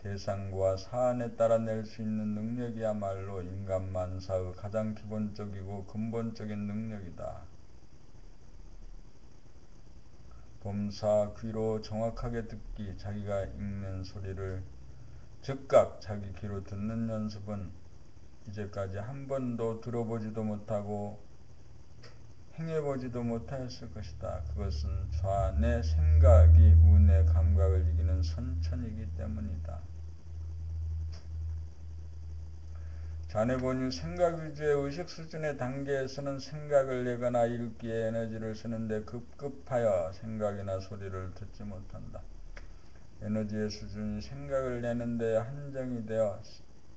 계산과 사안에 따라 낼 수 있는 능력이야말로 인간 만사의 가장 기본적이고 근본적인 능력이다. 범사 귀로 정확하게 듣기, 자기가 읽는 소리를 즉각 자기 귀로 듣는 연습은 이제까지 한 번도 들어보지도 못하고 행해보지도 못하였을 것이다. 그것은 좌뇌 생각이 우뇌 감각을 이기는 선천이기 때문이다. 좌뇌 본유 생각 위주의 의식 수준의 단계에서는 생각을 내거나 읽기에 에너지를 쓰는데 급급하여 생각이나 소리를 듣지 못한다. 에너지의 수준이 생각을 내는 데 한정이 되어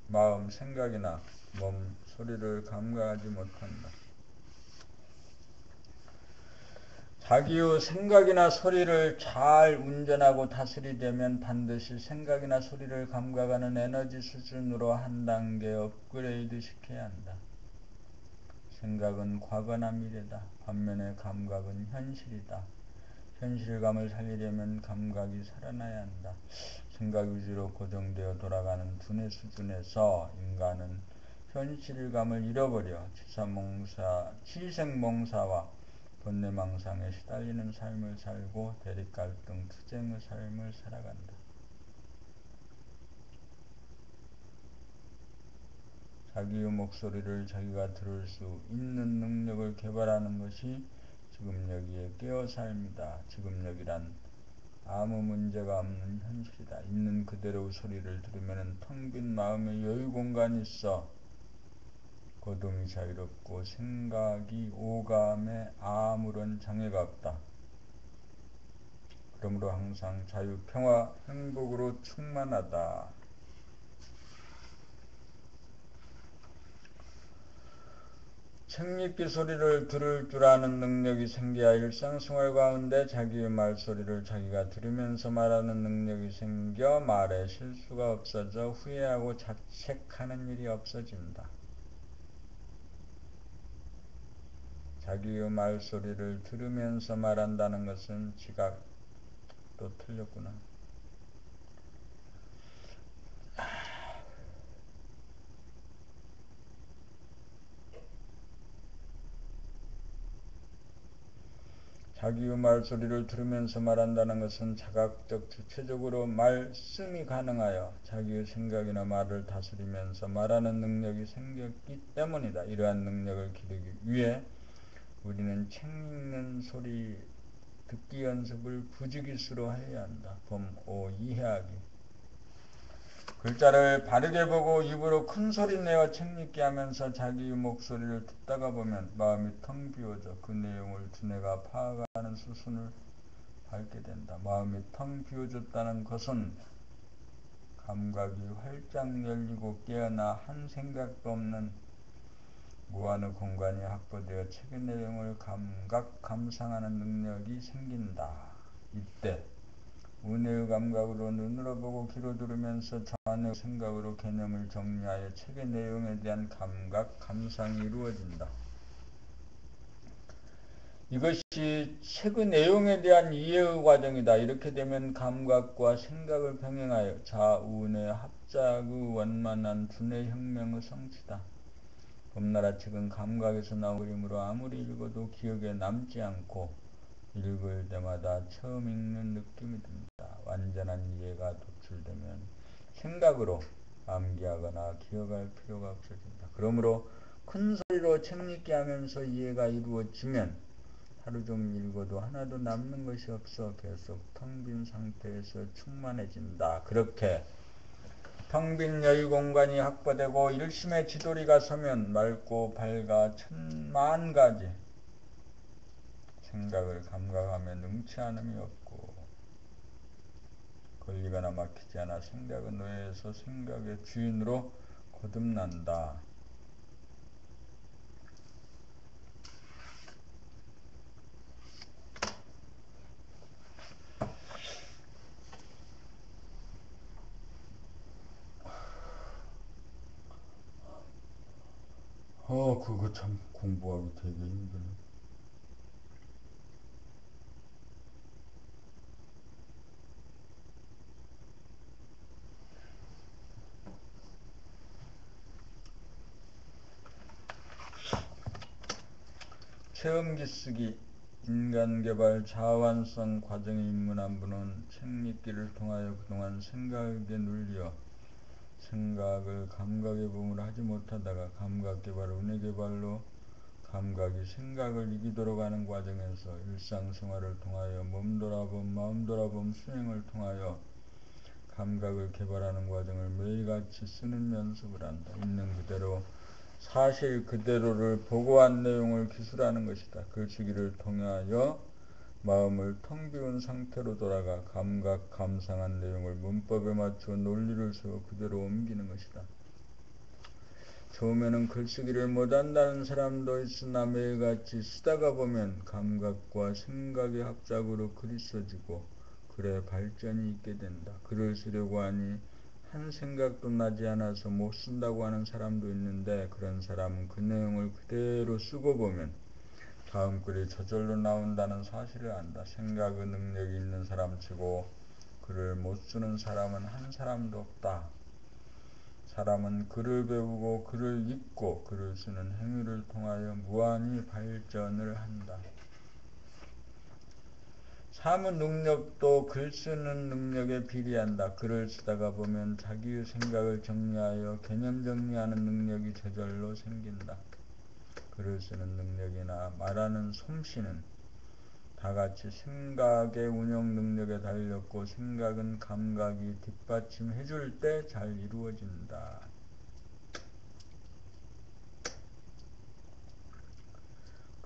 마음, 생각이나 몸, 소리를 감각하지 못한다. 자기의 생각이나 소리를 잘 운전하고 다스리려면 반드시 생각이나 소리를 감각하는 에너지 수준으로 한 단계 업그레이드 시켜야 한다. 생각은 과거나 미래다. 반면에 감각은 현실이다. 현실감을 살리려면 감각이 살아나야 한다. 생각 위주로 고정되어 돌아가는 두뇌 수준에서 인간은 현실감을 잃어버려 치생몽사와 번뇌망상에 시달리는 삶을 살고 대립갈등, 투쟁의 삶을 살아간다. 자기의 목소리를 자기가 들을 수 있는 능력을 개발하는 것이 지금 여기에 깨어 삶이다. 지금 여기란 아무 문제가 없는 현실이다. 있는 그대로의 소리를 들으면 텅 빈 마음에 여유 공간이 있어 거동이 자유롭고 생각이 오감에 아무런 장애가 없다. 그러므로 항상 자유, 평화, 행복으로 충만하다. 책 읽기 소리를 들을 줄 아는 능력이 생겨야 일상생활 가운데 자기의 말소리를 자기가 들으면서 말하는 능력이 생겨 말에 실수가 없어져 후회하고 자책하는 일이 없어진다. 자기의 말소리를 들으면서 말한다는 것은 지각, 또 틀렸구나. 자기의 말소리를 들으면서 말한다는 것은 자각적, 주체적으로 말씀이 가능하여 자기의 생각이나 말을 다스리면서 말하는 능력이 생겼기 때문이다. 이러한 능력을 기르기 위해 우리는 책 읽는 소리 듣기 연습을 부지기수로 해야 한다. 범5 이해하기. 글자를 바르게 보고 입으로 큰 소리 내어 책 읽게 하면서 자기의 목소리를 듣다가 보면 마음이 텅 비워져 그 내용을 두뇌가 파악하는 수순을 밟게 된다. 마음이 텅 비워졌다는 것은 감각이 활짝 열리고 깨어나 한 생각도 없는 무한의 공간이 확보되어 책의 내용을 감상하는 능력이 생긴다. 이때 우뇌의 감각으로 눈으로 보고 귀로 들으면서 좌뇌의 생각으로 개념을 정리하여 책의 내용에 대한 감상이 이루어진다. 이것이 책의 내용에 대한 이해의 과정이다. 이렇게 되면 감각과 생각을 병행하여 좌우뇌 합작의 원만한 두뇌 혁명의 성취다. 범나라 책은 감각에서 나온 그림으로 아무리 읽어도 기억에 남지 않고 읽을 때마다 처음 읽는 느낌이 든다. 완전한 이해가 도출되면 생각으로 암기하거나 기억할 필요가 없어진다. 그러므로 큰 소리로 책 읽기 하면서 이해가 이루어지면 하루 종일 읽어도 하나도 남는 것이 없어 계속 텅 빈 상태에서 충만해진다. 그렇게 텅 빈 여유 공간이 확보되고 일심의 지도리가 서면 맑고 밝아 천만 가지 생각을 감각하며 능치 않음이 없고 걸리거나 막히지 않아 생각의 노예에서 생각의 주인으로 거듭난다. 그거 참 공부하기 되게 힘드네. 체험기 쓰기 인간개발 자완성 과정에 입문한 분은 책 읽기를 통하여 그동안 생각에 눌려 생각을 감각의 몸으로 하지 못하다가 감각개발, 은혜개발로 감각이 생각을 이기도록 하는 과정에서 일상생활을 통하여 몸돌아봄, 마음돌아봄 수행을 통하여 감각을 개발하는 과정을 매일같이 쓰는 연습을 한다. 있는 그대로 사실 그대로를 보고한 내용을 기술하는 것이다. 글쓰기를 통하여 마음을 텅 비운 상태로 돌아가 감각, 감상한 내용을 문법에 맞춰 논리를 세워 그대로 옮기는 것이다. 처음에는 글쓰기를 못한다는 사람도 있으나 매일같이 쓰다가 보면 감각과 생각의 합작으로 글이 써지고 글에 발전이 있게 된다. 글을 쓰려고 하니 한 생각도 나지 않아서 못 쓴다고 하는 사람도 있는데 그런 사람은 그 내용을 그대로 쓰고 보면 다음 글이 저절로 나온다는 사실을 안다. 생각의 능력이 있는 사람치고 글을 못 쓰는 사람은 한 사람도 없다. 사람은 글을 배우고 글을 읽고 글을 쓰는 행위를 통하여 무한히 발전을 한다. 사무 능력도 글 쓰는 능력에 비례한다. 글을 쓰다가 보면 자기의 생각을 정리하여 개념 정리하는 능력이 저절로 생긴다. 글을 쓰는 능력이나 말하는 솜씨는 다같이 생각의 운영 능력에 달렸고 생각은 감각이 뒷받침해 줄 때 잘 이루어진다.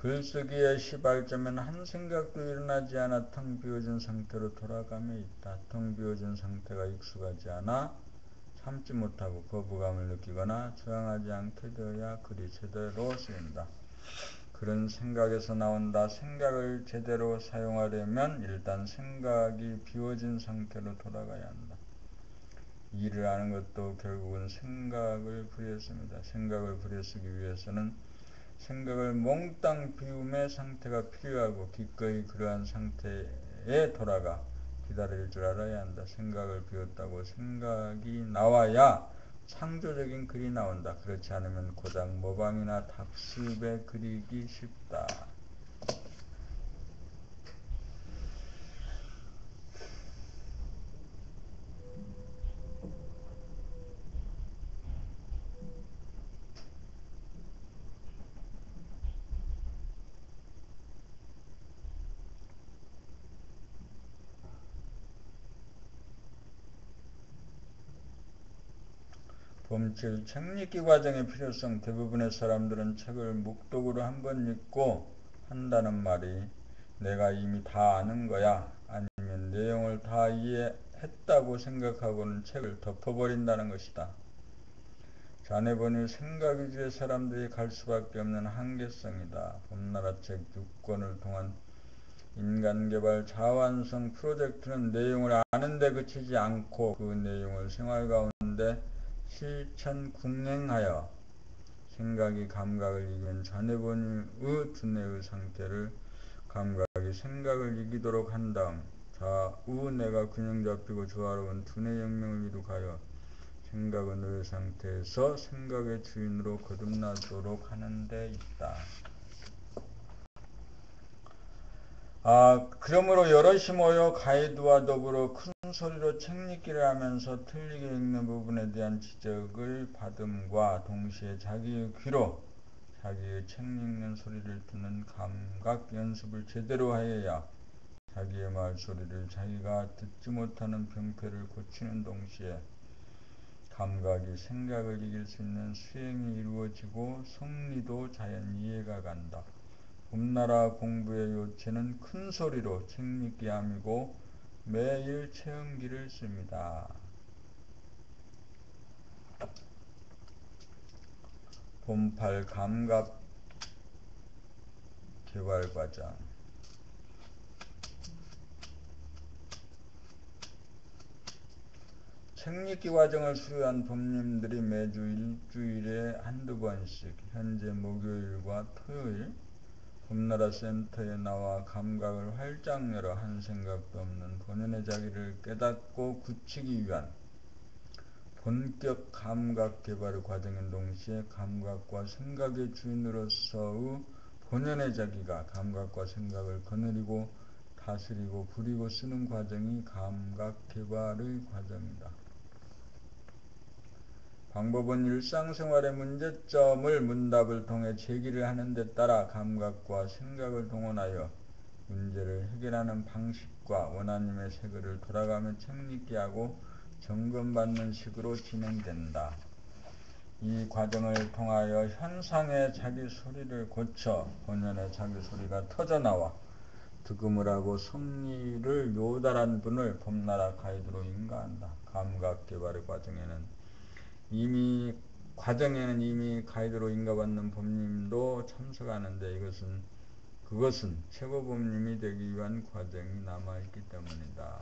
글쓰기의 시발점은 한 생각도 일어나지 않아 텅 비워진 상태로 돌아감에 있다. 텅 비워진 상태가 익숙하지 않아 참지 못하고 거부감을 느끼거나 저항하지 않게 되어야 글이 제대로 쓰인다. 글은 생각에서 나온다. 생각을 제대로 사용하려면 일단 생각이 비워진 상태로 돌아가야 한다. 일을 하는 것도 결국은 생각을 부려씁니다. 생각을 부려쓰기 위해서는 생각을 몽땅 비움의 상태가 필요하고 기꺼이 그러한 상태에 돌아가 기다릴 줄 알아야 한다. 생각을 비웠다고 생각이 나와야 창조적인 글이 나온다. 그렇지 않으면 고작 모방이나 답습에 그리기 쉽다. 봄칠 책 읽기 과정의 필요성. 대부분의 사람들은 책을 묵독으로 한번 읽고 한다는 말이 내가 이미 다 아는 거야 아니면 내용을 다 이해했다고 생각하고는 책을 덮어버린다는 것이다. 자네 보니 생각 위주의 사람들이 갈 수밖에 없는 한계성이다. 봄나라 책 6권을 통한 인간개발 자완성 프로젝트는 내용을 아는데 그치지 않고 그 내용을 생활 가운데 실천 궁행하여 생각이 감각을 이기는 자네본의 두뇌의 상태를 감각이 생각을 이기도록 한 다음 좌우 뇌가 균형 잡히고 조화로운 두뇌 혁명을 이룩하여 생각은 의 상태에서 생각의 주인으로 거듭나도록 하는 데 있다. 그러므로 여럿이 모여 가이드와 더불어 큰 소리로 책 읽기를 하면서 틀리게 읽는 부분에 대한 지적을 받음과 동시에 자기의 귀로 자기의 책 읽는 소리를 듣는 감각 연습을 제대로 하여야 자기의 말소리를 자기가 듣지 못하는 병폐를 고치는 동시에 감각이 생각을 이길 수 있는 수행이 이루어지고 성리도 자연 이해가 간다. 봄나라 공부의 요체는 큰 소리로 책 읽기 함이고 매일 체험기를 씁니다. 봄팔 감각 개발 과정. 책 읽기 과정을 수료한 봄님들이 매주 일주일에 한두 번씩 현재 목요일과 토요일 봄나라 센터에 나와 감각을 활짝 열어 한 생각도 없는 본연의 자기를 깨닫고 굳히기 위한 본격 감각 개발 과정인 동시에 감각과 생각의 주인으로서의 본연의 자기가 감각과 생각을 거느리고 다스리고 부리고 쓰는 과정이 감각개발의 과정이다. 방법은 일상생활의 문제점을 문답을 통해 제기를 하는 데 따라 감각과 생각을 동원하여 문제를 해결하는 방식과 원하님의 세계를 돌아가며 책읽게 하고 점검받는 식으로 진행된다. 이 과정을 통하여 현상의 자기 소리를 고쳐 본연의 자기 소리가 터져나와 득음을 하고 성리를 요달한 분을 봄나라 가이드로 인가한다. 감각개발의 과정에는 이미 가이드로 인가받는 법님도 참석하는데 그것은 최고법님이 되기 위한 과정이 남아있기 때문이다.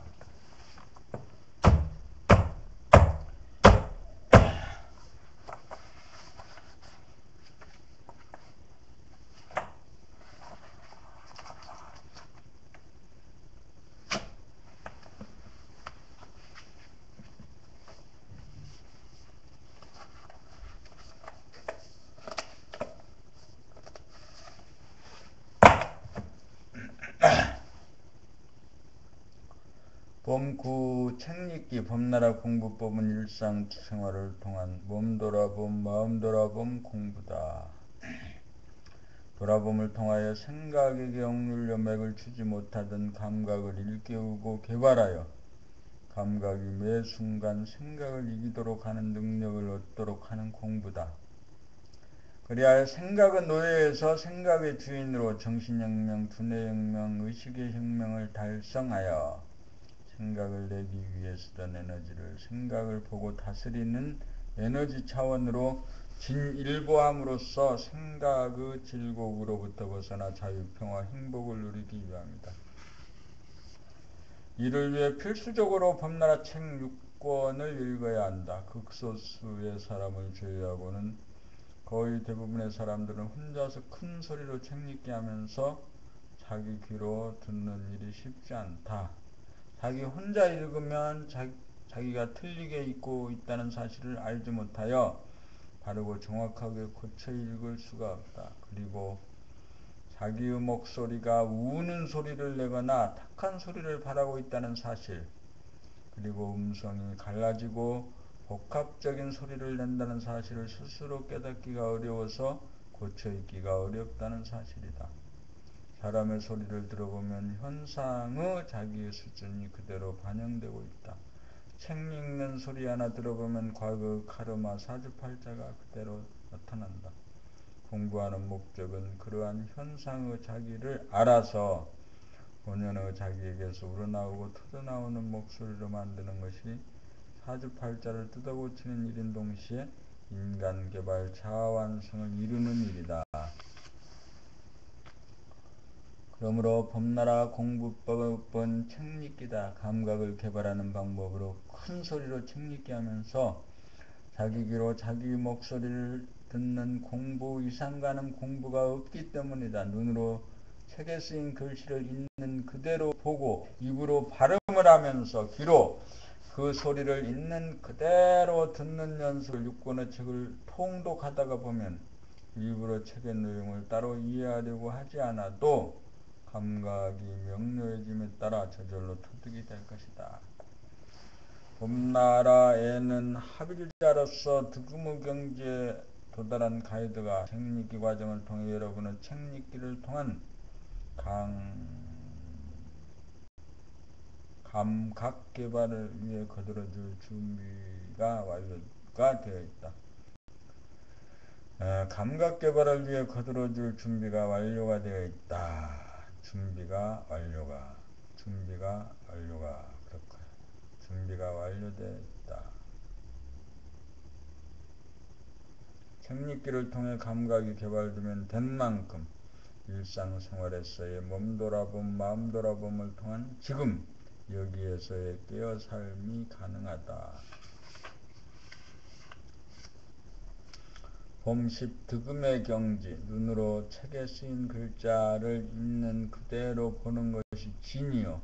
봄9 책읽기 봄나라 공부법은 일상생활을 통한 몸돌아봄 마음돌아봄 공부다. 돌아봄을 통하여 생각에게 억눌려 맥을 추지 못하던 감각을 일깨우고 개발하여 감각이 매 순간 생각을 이기도록 하는 능력을 얻도록 하는 공부다. 그리하여 생각은 노예에서 생각의 주인으로 정신혁명, 두뇌혁명, 의식의 혁명을 달성하여 생각을 내기 위해 쓰던 에너지를 생각을 보고 다스리는 에너지 차원으로 진일보함으로써 생각의 질곡으로부터 벗어나 자유, 평화, 행복을 누리기 위함이다. 이를 위해 필수적으로 봄나라 책 6권을 읽어야 한다. 극소수의 사람을 제외하고는 거의 대부분의 사람들은 혼자서 큰 소리로 책 읽게 하면서 자기 귀로 듣는 일이 쉽지 않다. 자기 혼자 읽으면 자기가 틀리게 읽고 있다는 사실을 알지 못하여 바르고 정확하게 고쳐 읽을 수가 없다. 그리고 자기의 목소리가 우는 소리를 내거나 탁한 소리를 바라고 있다는 사실, 그리고 음성이 갈라지고 복합적인 소리를 낸다는 사실을 스스로 깨닫기가 어려워서 고쳐 읽기가 어렵다는 사실이다. 사람의 소리를 들어보면 현상의 자기의 수준이 그대로 반영되고 있다. 책 읽는 소리 하나 들어보면 과거의 카르마 사주팔자가 그대로 나타난다. 공부하는 목적은 그러한 현상의 자기를 알아서 본연의 자기에게서 우러나오고 터져나오는 목소리로 만드는 것이 사주팔자를 뜯어고치는 일인 동시에 인간개발 자아완성을 이루는 일이다. 그러므로 봄나라 공부법은 책읽기다. 감각을 개발하는 방법으로 큰 소리로 책읽게 하면서 자기 귀로 자기 목소리를 듣는 공부 이상 가는 공부가 없기 때문이다. 눈으로 책에 쓰인 글씨를 있는 그대로 보고 입으로 발음을 하면서 귀로 그 소리를 있는 그대로 듣는 연습을 6권의 책을 통독하다가 보면 일부러 책의 내용을 따로 이해하려고 하지 않아도 감각이 명료해짐에 따라 저절로 터득이 될 것이다. 봄나라에는 합일자로서 득음의 경지에 도달한 가이드가 책읽기 과정을 통해 여러분의 책읽기를 통한 감각개발을 위해 거들어줄 준비가 완료가 되어 있다. 감각개발을 위해 거들어줄 준비가 완료가 되어 있다. 준비가 완료가 그렇고 준비가 완료되어 있다. 책읽기를 통해 감각이 개발되면 된 만큼 일상생활에서의 몸돌아봄, 마음돌아봄을 통한 지금 여기에서의 깨어삶이 가능하다. 봄10 득음의 경지, 눈으로 책에 쓰인 글자를 있는 그대로 보는 것이 진이요,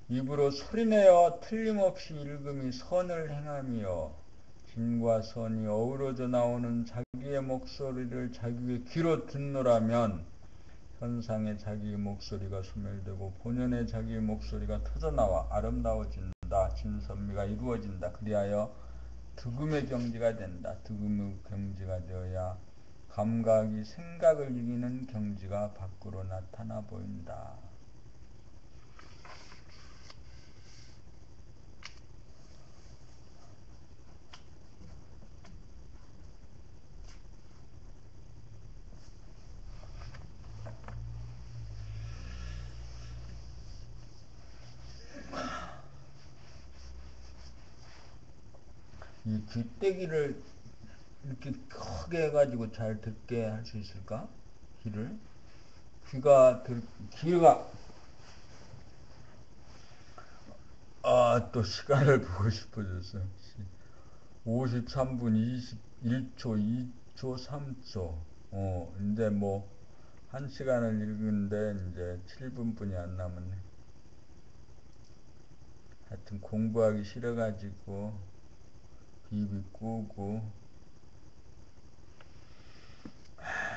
입으로 소리내어 틀림없이 읽음이 선을 행함이요, 진과 선이 어우러져 나오는 자기의 목소리를 자기의 귀로 듣노라면 현상의 자기의 목소리가 소멸되고 본연의 자기의 목소리가 터져나와 아름다워진다. 진선미가 이루어진다. 그리하여 득음의 경지가 된다. 득음의 경지가 되어야 감각이 생각을 이기는 경지가 밖으로 나타나 보인다. 이 귀때기를 이렇게 크게 해가지고 잘 듣게 할 수 있을까? 귀를? 귀가, 또 시간을 보고 싶어졌어. 53분 21초, 2초, 3초. 이제 뭐, 1시간을 읽은데 이제 7분뿐이 안 남았네. 하여튼 공부하기 싫어가지고, 비비 끄고,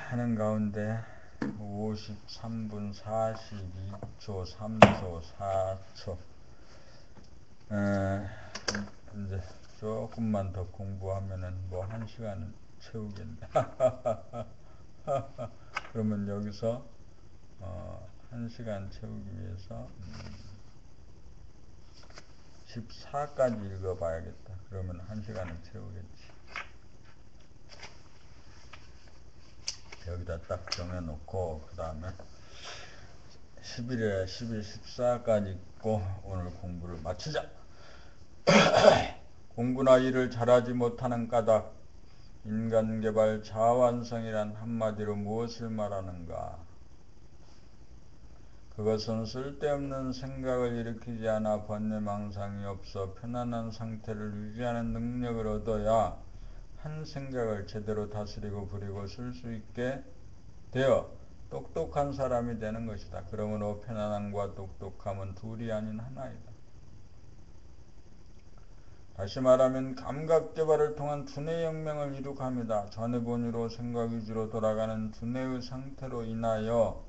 하는 가운데 53분 42초 3초 4초 이제 조금만 더 공부하면은 뭐 1시간은 채우겠네. 그러면 여기서 1시간 채우기 위해서 14까지 읽어봐야겠다. 그러면 1시간은 채우겠지. 여기다 딱 정해놓고 그 다음에 11에 11, 14까지 읽고 오늘 공부를 마치자. 공부나 일을 잘하지 못하는 까닭. 인간개발 자완성이란 한마디로 무엇을 말하는가? 그것은 쓸데없는 생각을 일으키지 않아 번뇌망상이 없어 편안한 상태를 유지하는 능력을 얻어야 한 생각을 제대로 다스리고 부리고 쓸 수 있게 되어 똑똑한 사람이 되는 것이다. 그러므로 편안함과 똑똑함은 둘이 아닌 하나이다. 다시 말하면 감각개발을 통한 두뇌 혁명을 이룩합니다. 전의 본위로 생각 위주로 돌아가는 두뇌의 상태로 인하여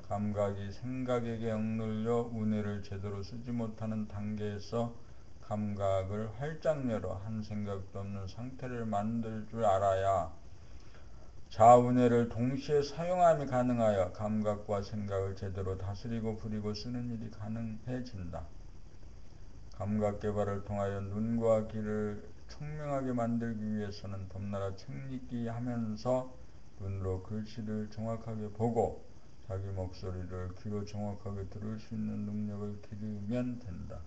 감각이 생각에게 억눌려 우뇌를 제대로 쓰지 못하는 단계에서 감각을 활짝 열어 한 생각도 없는 상태를 만들 줄 알아야 좌우뇌를 동시에 사용함이 가능하여 감각과 생각을 제대로 다스리고 부리고 쓰는 일이 가능해진다. 감각개발을 통하여 눈과 귀를 총명하게 만들기 위해서는 덤나라 책 읽기 하면서 눈으로 글씨를 정확하게 보고 자기 목소리를 귀로 정확하게 들을 수 있는 능력을 기르면 된다.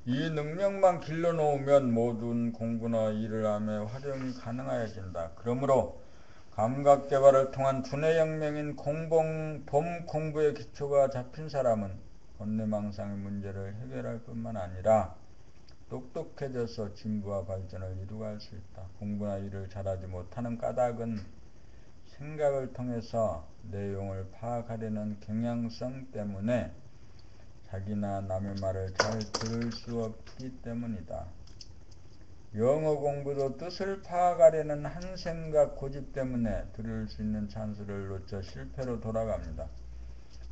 이 능력만 길러놓으면 모든 공부나 일을 하며 활용이 가능해진다. 그러므로 감각개발을 통한 두뇌혁명인 봄 공부의 기초가 잡힌 사람은 번뇌망상의 문제를 해결할 뿐만 아니라 똑똑해져서 진부와 발전을 이루어갈 수 있다. 공부나 일을 잘하지 못하는 까닭은 생각을 통해서 내용을 파악하려는 경향성 때문에 자기나 남의 말을 잘 들을 수 없기 때문이다. 영어 공부도 뜻을 파악하려는 한 생각 고집 때문에 들을 수 있는 찬스를 놓쳐 실패로 돌아갑니다.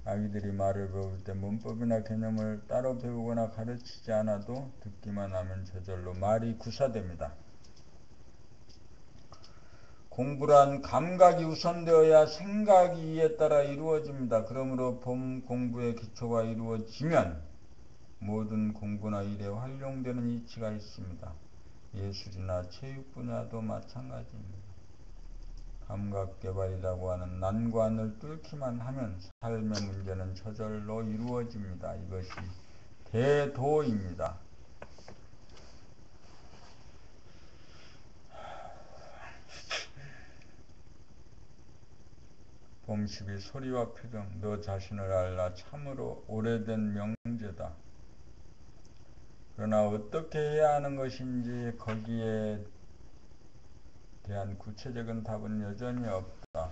아기들이 말을 배울 때 문법이나 개념을 따로 배우거나 가르치지 않아도 듣기만 하면 저절로 말이 구사됩니다. 공부란 감각이 우선되어야 생각이 이에 따라 이루어집니다. 그러므로 봄 공부의 기초가 이루어지면 모든 공부나 일에 활용되는 이치가 있습니다. 예술이나 체육 분야도 마찬가지입니다. 감각개발이라고 하는 난관을 뚫기만 하면 삶의 문제는 저절로 이루어집니다. 이것이 대도입니다. 봄12 소리와 표정, 너 자신을 알라. 참으로 오래된 명제다. 그러나 어떻게 해야 하는 것인지 거기에 대한 구체적인 답은 여전히 없다.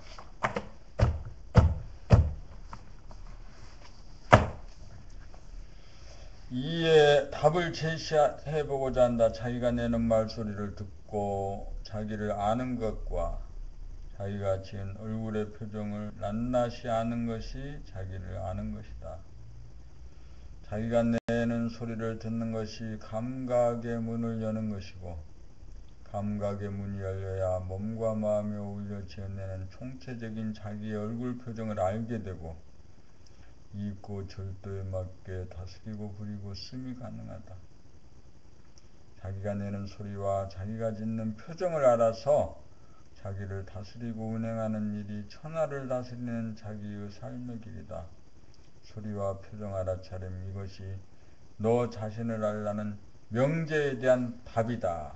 이에 답을 제시해보고자 한다. 자기가 내는 말소리를 듣고 자기를 아는 것과 자기가 지은 얼굴의 표정을 낱낱이 아는 것이 자기를 아는 것이다. 자기가 내는 소리를 듣는 것이 감각의 문을 여는 것이고, 감각의 문이 열려야 몸과 마음이 어울려 지어내는 총체적인 자기의 얼굴 표정을 알게 되고, 이익고 절도에 맞게 다스리고 부리고 씀이 가능하다. 자기가 내는 소리와 자기가 짓는 표정을 알아서 자기를 다스리고 운행하는 일이 천하를 다스리는 자기의 삶의 길이다. 소리와 표정 알아차림, 이것이 너 자신을 알라는 명제에 대한 답이다.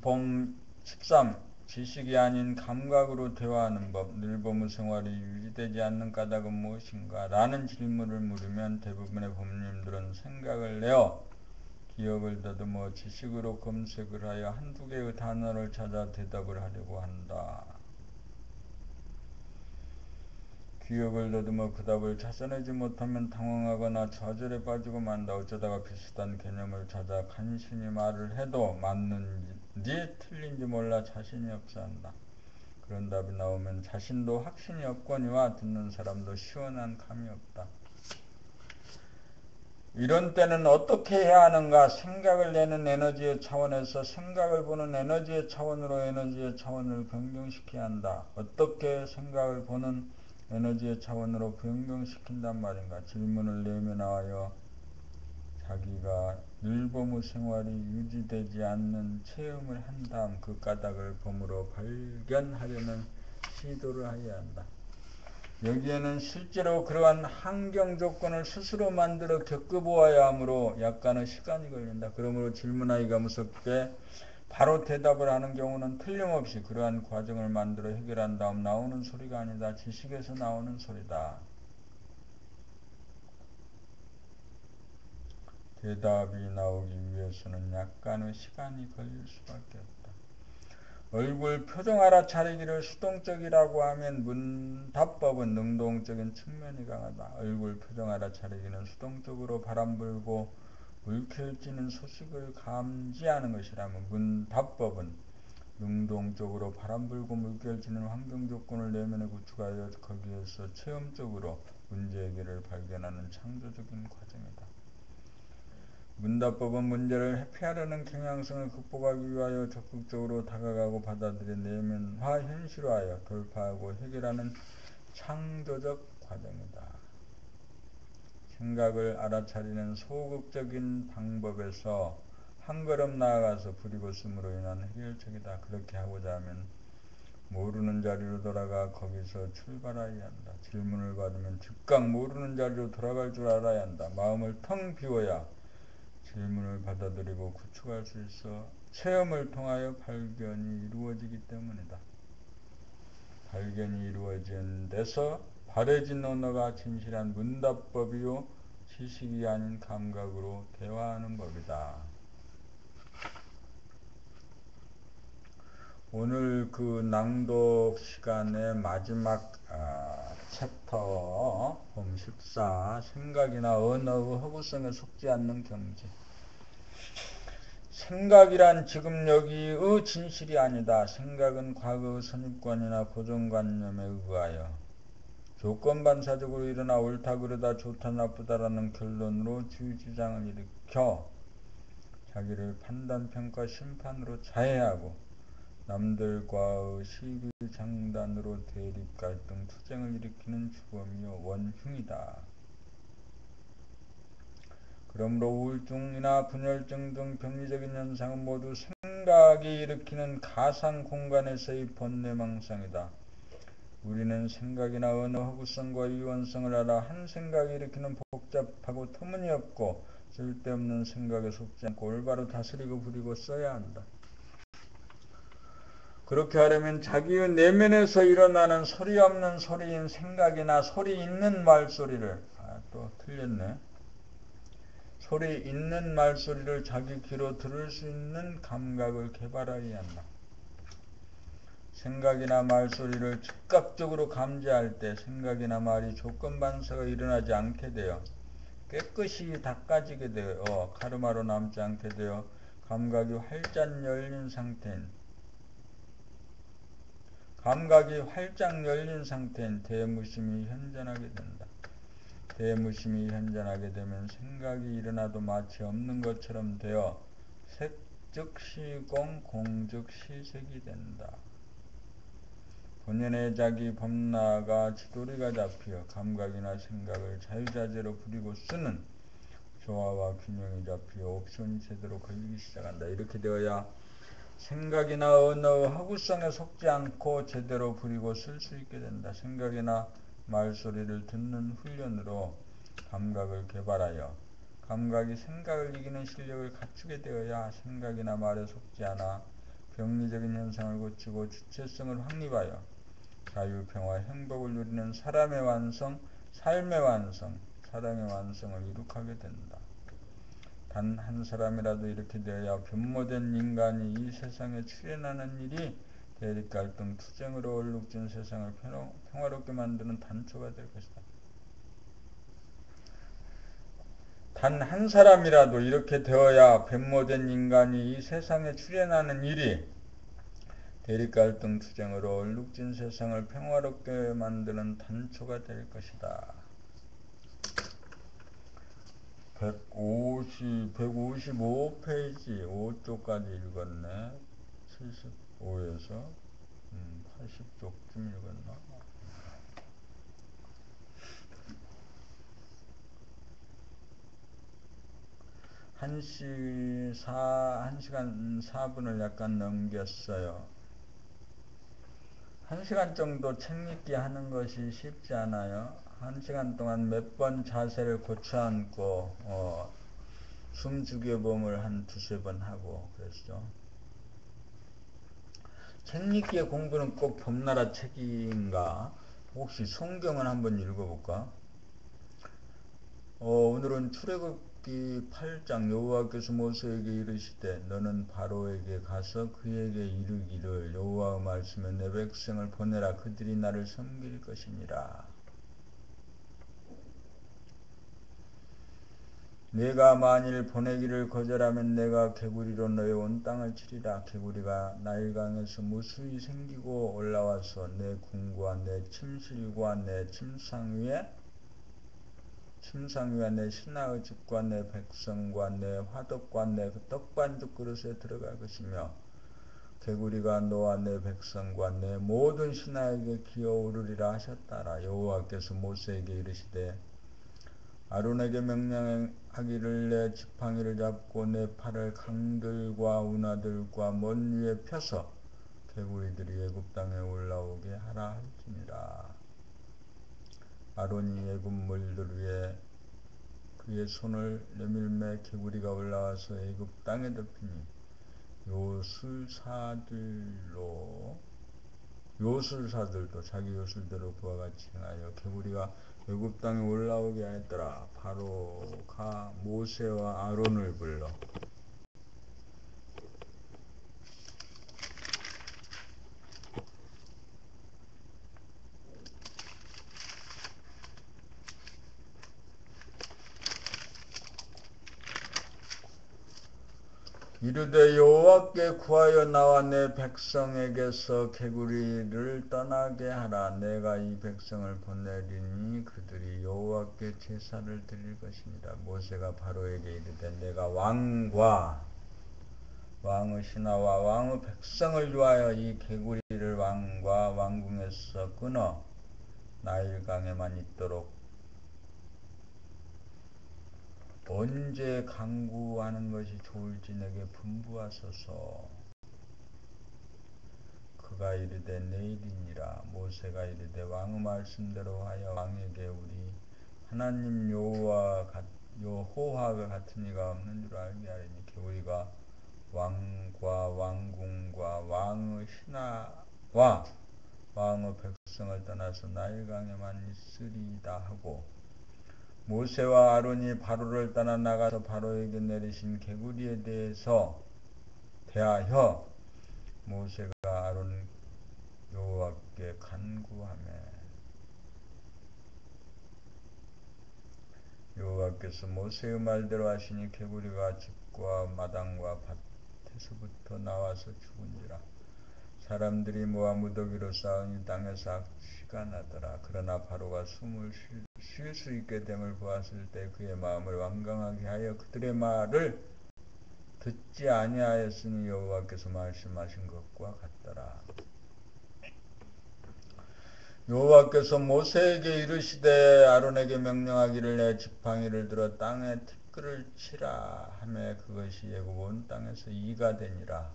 범 13. 지식이 아닌 감각으로 대화하는 법, 늘범의 생활이 유지되지 않는 까닭은 무엇인가? 라는 질문을 물으면 대부분의 법님들은 생각을 내어 기억을 더듬어 지식으로 검색을 하여 한두 개의 단어를 찾아 대답을 하려고 한다. 기억을 더듬어 그 답을 찾아내지 못하면 당황하거나 좌절에 빠지고 만다. 어쩌다가 비슷한 개념을 찾아 간신히 말을 해도 맞는지 틀린지 몰라 자신이 없어 한다. 그런 답이 나오면 자신도 확신이 없거니와 듣는 사람도 시원한 감이 없다. 이런 때는 어떻게 해야 하는가? 생각을 내는 에너지의 차원에서 생각을 보는 에너지의 차원으로 에너지의 차원을 변경시켜야 한다. 어떻게 생각을 보는 에너지의 차원으로 변경시킨단 말인가? 질문을 내면하여 자기가 늘범의 생활이 유지되지 않는 체험을 한 다음 그 까닭을 범으로 발견하려는 시도를 해야 한다. 여기에는 실제로 그러한 환경 조건을 스스로 만들어 겪어보아야 하므로 약간의 시간이 걸린다. 그러므로 질문하기가 무섭게 바로 대답을 하는 경우는 틀림없이 그러한 과정을 만들어 해결한 다음 나오는 소리가 아니다. 지식에서 나오는 소리다. 대답이 나오기 위해서는 약간의 시간이 걸릴 수밖에 없다. 얼굴 표정 알아차리기를 수동적이라고 하면 문답법은 능동적인 측면이 강하다. 얼굴 표정 알아차리기는 수동적으로 바람불고 물결치는 소식을 감지하는 것이라면 문답법은 능동적으로 바람불고 물결치는 환경조건을 내면에 구축하여 거기에서 체험적으로 문제해결을 발견하는 창조적인 과정이다. 문답법은 문제를 회피하려는 경향성을 극복하기 위하여 적극적으로 다가가고 받아들여 내면화 현실화하여 돌파하고 해결하는 창조적 과정이다. 생각을 알아차리는 소극적인 방법에서 한 걸음 나아가서 부리고 씀으로 인한 해결책이다. 그렇게 하고자 하면 모르는 자리로 돌아가 거기서 출발해야 한다. 질문을 받으면 즉각 모르는 자리로 돌아갈 줄 알아야 한다. 마음을 텅 비워야 질문을 받아들이고 구축할 수 있어 체험을 통하여 발견이 이루어지기 때문이다. 발견이 이루어진 데서 바래진 언어가 진실한 문답법이요 지식이 아닌 감각으로 대화하는 법이다. 오늘 그 낭독 시간의 마지막 챕터 범 14 생각이나 언어의 허구성에 속지 않는 경지. 생각이란 지금 여기의 진실이 아니다. 생각은 과거의 선입관이나 고정관념에 의하여 조건반사적으로 일어나 옳다 그르다 좋다 나쁘다라는 결론으로 주의주장을 일으켜 자기를 판단, 평가, 심판으로 자해하고 남들과의 시비장단으로 대립, 갈등, 투쟁을 일으키는 주범이요 원흉이다. 그러므로 우울증이나 분열증 등 병리적인 현상은 모두 생각이 일으키는 가상 공간에서의 번뇌망상이다. 우리는 생각이나 언어 허구성과 유연성을 알아 한 생각이 일으키는 복잡하고 터무니없고 쓸데없는 생각에 속지 않고 올바로 다스리고 부리고 써야 한다. 그렇게 하려면 자기의 내면에서 일어나는 소리 없는 소리인 생각이나 소리 있는 말소리를 또 틀렸네. 소리 있는 말소리를 자기 귀로 들을 수 있는 감각을 개발해야 한다. 생각이나 말소리를 즉각적으로 감지할 때 생각이나 말이 조건 반사가 일어나지 않게 되어 깨끗이 닦아지게 되어 카르마로 남지 않게 되어 감각이 활짝 열린 상태인 대무심이 현존하게 된다. 대무심이 현존하게 되면 생각이 일어나도 마치 없는 것처럼 되어 색즉 시공, 공즉 시색이 된다. 본연의 자기 범나가 지도리가 잡히어 감각이나 생각을 자유자재로 부리고 쓰는 조화와 균형이 잡히어 옵션이 제대로 걸리기 시작한다. 이렇게 되어야 생각이나 언어의 허구성에 속지 않고 제대로 부리고 쓸 수 있게 된다. 생각이나 말소리를 듣는 훈련으로 감각을 개발하여 감각이 생각을 이기는 실력을 갖추게 되어야 생각이나 말에 속지 않아 병리적인 현상을 고치고 주체성을 확립하여 자유, 평화, 행복을 누리는 삶의 완성을 이룩하게 된다. 단 한 사람이라도 이렇게 되어야 변모된 인간이 이 세상에 출현하는 일이 대립갈등, 투쟁으로 얼룩진 세상을 평화롭게 만드는 단초가 될 것이다. 단 한 사람이라도 이렇게 되어야 변모된 인간이 이 세상에 출현하는 일이 대립갈등, 투쟁으로 얼룩진 세상을 평화롭게 만드는 단초가 될 것이다. 155페이지 5쪽까지 읽었네. 75에서 80쪽쯤 읽었나? 1시간 4분을 약간 넘겼어요. 1시간 정도 책 읽기 하는 것이 쉽지 않아요. 1시간 동안 몇 번 자세를 고쳐 앉고 숨 죽여봄을 한 두세 번 하고 그랬죠. 책 읽기의 공부는 꼭 범나라 책인가? 혹시 성경을 한번 읽어볼까? 오늘은 출애굽기 8장 여호와께서 모세에게 이르시되 너는 바로에게 가서 그에게 이르기를 여호와의 말씀에 내 백성을 보내라 그들이 나를 섬길 것이니라. 내가 만일 보내기를 거절하면 내가 개구리로 너의 온 땅을 치리라. 개구리가 나일강에서 무수히 생기고 올라와서 내 궁과 내 침실과 내 침상 위에 내 신하의 집과 내 백성과 내 화덕과 내 떡반죽 그릇에 들어갈 것이며 개구리가 너와 내 백성과 내 모든 신하에게 기어오르리라 하셨다라. 여호와께서 모세에게 이르시되 아론에게 명령하기를 내 지팡이를 잡고 내 팔을 강들과 운하들과 먼 위에 펴서 개구리들이 애굽 땅에 올라오게 하라 할지니라. 아론이 애굽 물들 위에 그의 손을 내밀매 개구리가 올라와서 애굽 땅에 덮이니 요술사들도 자기 요술대로 그와 같이 행하여 개구리가 애굽 땅에 올라오게 하였더라. 바로가 모세와 아론을 불러 이르되 여호와께 구하여 나와 내 백성에게서 개구리를 떠나게 하라. 내가 이 백성을 보내리니 그들이 여호와께 제사를 드릴 것입니다. 모세가 바로에게 이르되 내가 왕의 신하와 왕의 백성을 위하여 이 개구리를 왕과 왕궁에서 끊어 나일강에만 있도록 언제 강구하는 것이 좋을지 내게 분부하소서. 그가 이르되 내일이니라. 모세가 이르되 왕의 말씀대로 하여 왕에게 우리 하나님 여호와가 같은 이가 없는 줄 알게 하리니 개구리가 왕과 왕궁과 왕의 신하와 왕의 백성을 떠나서 나일강에만 있으리이다 하고 모세와 아론이 바로를 떠나 나가서 바로에게 내리신 개구리에 대하여 모세가 여호와께 간구하며 여호와께서 모세의 말대로 하시니 개구리가 집과 마당과 밭에서부터 나와서 죽은지라. 사람들이 모아 무더기로 쌓으니 땅에서 악취가 나더라. 그러나 바로가 숨을 쉴 수 있게 됨을 보았을 때 그의 마음을 완강하게 하여 그들의 말을 듣지 아니하였으니 여호와께서 말씀하신 것과 같더라. 여호와께서 모세에게 이르시되 아론에게 명령하기를 내 지팡이를 들어 땅에 티끌을 치라 하매 그것이 애굽 온 땅에서 이가 되니라.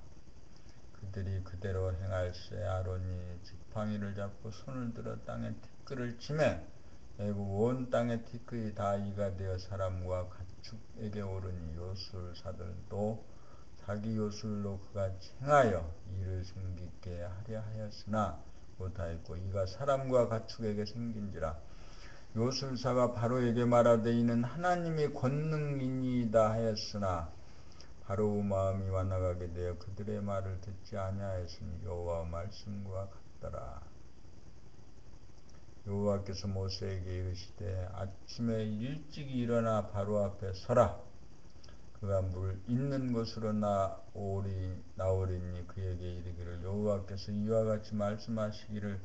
그들이 그대로 행할세. 아론이 지팡이를 잡고 손을 들어 땅에 티끌을 치매 애굽 온 땅의 티끌이 다 이가 되어 사람과 가축에게 오르니 요술사들도 자기 요술로 그같이 행하여 이를 생기게 하려 하였으나 못하였고 이가 사람과 가축에게 생긴지라. 요술사가 바로에게 말하되 이는 하나님의 권능이니이다 하였으나 바로의 마음이 완악하게 되어 그들의 말을 듣지 아니하였으니 여호와 말씀과 같더라. 여호와께서 모세에게 이르시되 아침에 일찍 일어나 바로 앞에 서라. 그가 물 있는 곳으로 나오리니 그에게 이르기를 여호와께서 이와 같이 말씀하시기를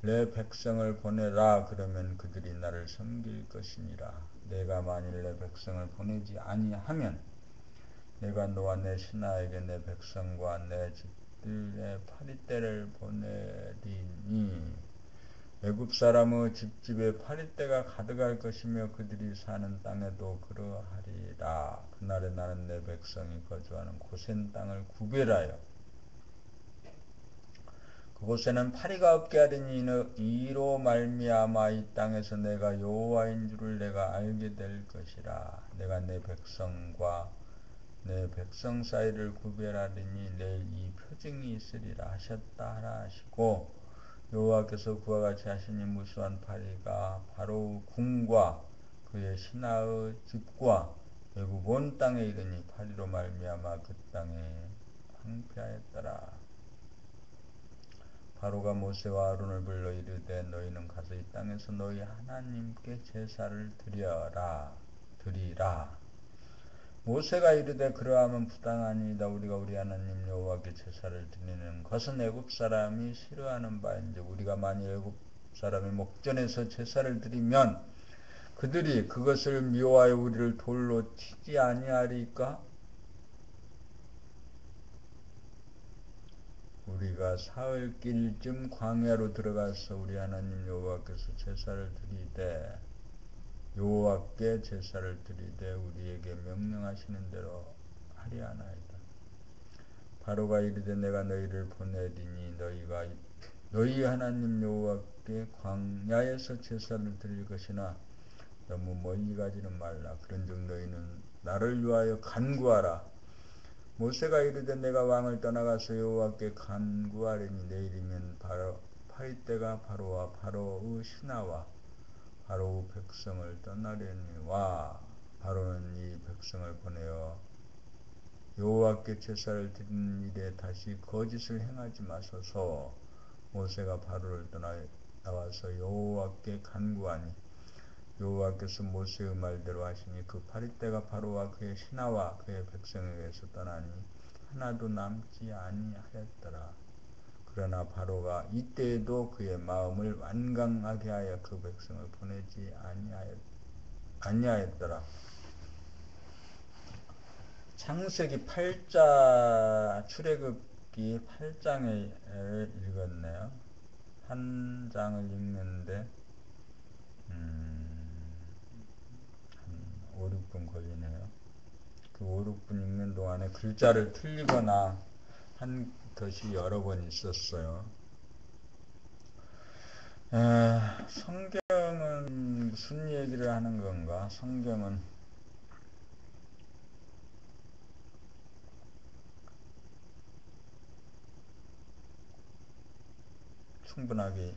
내 백성을 보내라. 그러면 그들이 나를 섬길 것이니라. 내가 만일 내 백성을 보내지 아니하면 내가 너와 내 신하에게 내 백성과 내 집들의 파리떼를 보내리니 애굽 사람의 집집에 파리떼가 가득할 것이며 그들이 사는 땅에도 그러하리라. 그날에 나는 내 백성이 거주하는 고센 땅을 구별하여 그곳에는 파리가 없게 하리니 이로 말미암아 이 땅에서 내가 여호와인 줄을 내가 알게 될 것이라. 내가 내 백성과 내 백성 사이를 구별하리니 내일 이 표징이 있으리라 하셨다 하라 하시고 여호와께서 그와 같이 하시니 무수한 파리가 바로의 궁과 그의 신하의 집과 애굽 온 땅에 이르니 파리로 말미암아 그 땅에 황폐하였더라. 바로가 모세와 아론을 불러 이르되 너희는 가서 이 땅에서 너희 하나님께 제사를 드리라. 모세가 이르되 그러하면 부당하니이다. 우리가 우리 하나님 여호와께 제사를 드리는 것은 애굽 사람이 싫어하는 바인즉 우리가 만일 애굽 사람이 목전에서 제사를 드리면 그들이 그것을 미워하여 우리를 돌로 치지 아니하리까? 우리가 사흘길쯤 광야로 들어가서 우리 하나님 여호와께서 제사를 드리되 여호와께 제사를 드리되 우리에게 명령하시는 대로 하리하나이다. 바로가 이르되 내가 너희를 보내리니 너희가 너희 하나님 여호와께 광야에서 제사를 드릴 것이나 너무 멀리 가지는 말라. 그런즉 너희는 나를 위하여 간구하라. 모세가 이르되 내가 왕을 떠나가서 여호와께 간구하리니 내일이면 파리떼가 바로와 바로의 신하와 바로의 백성을 떠나려니와 바로는 이 백성을 보내어 여호와께 제사를 드리는 일에 다시 거짓을 행하지 마소서. 모세가 바로를 떠나 나와서 여호와께 간구하니 여호와께서 모세의 말대로 하시니 그 파리떼가 바로와 그의 신하와 그의 백성에게서 떠나니 하나도 남지 아니하였더라. 그러나 바로가 이때에도 그의 마음을 완강하게 하여 그 백성을 보내지 아니하였더라. 창세기 8장 출애굽기 8장을 읽었네요. 한 장을 읽는데 한 5, 6분 걸리네요. 그 5, 6분 읽는 동안에 글자를 틀리거나 한 것이 여러 번 있었어요. 성경은 무슨 얘기를 하는 건가? 성경은 충분하게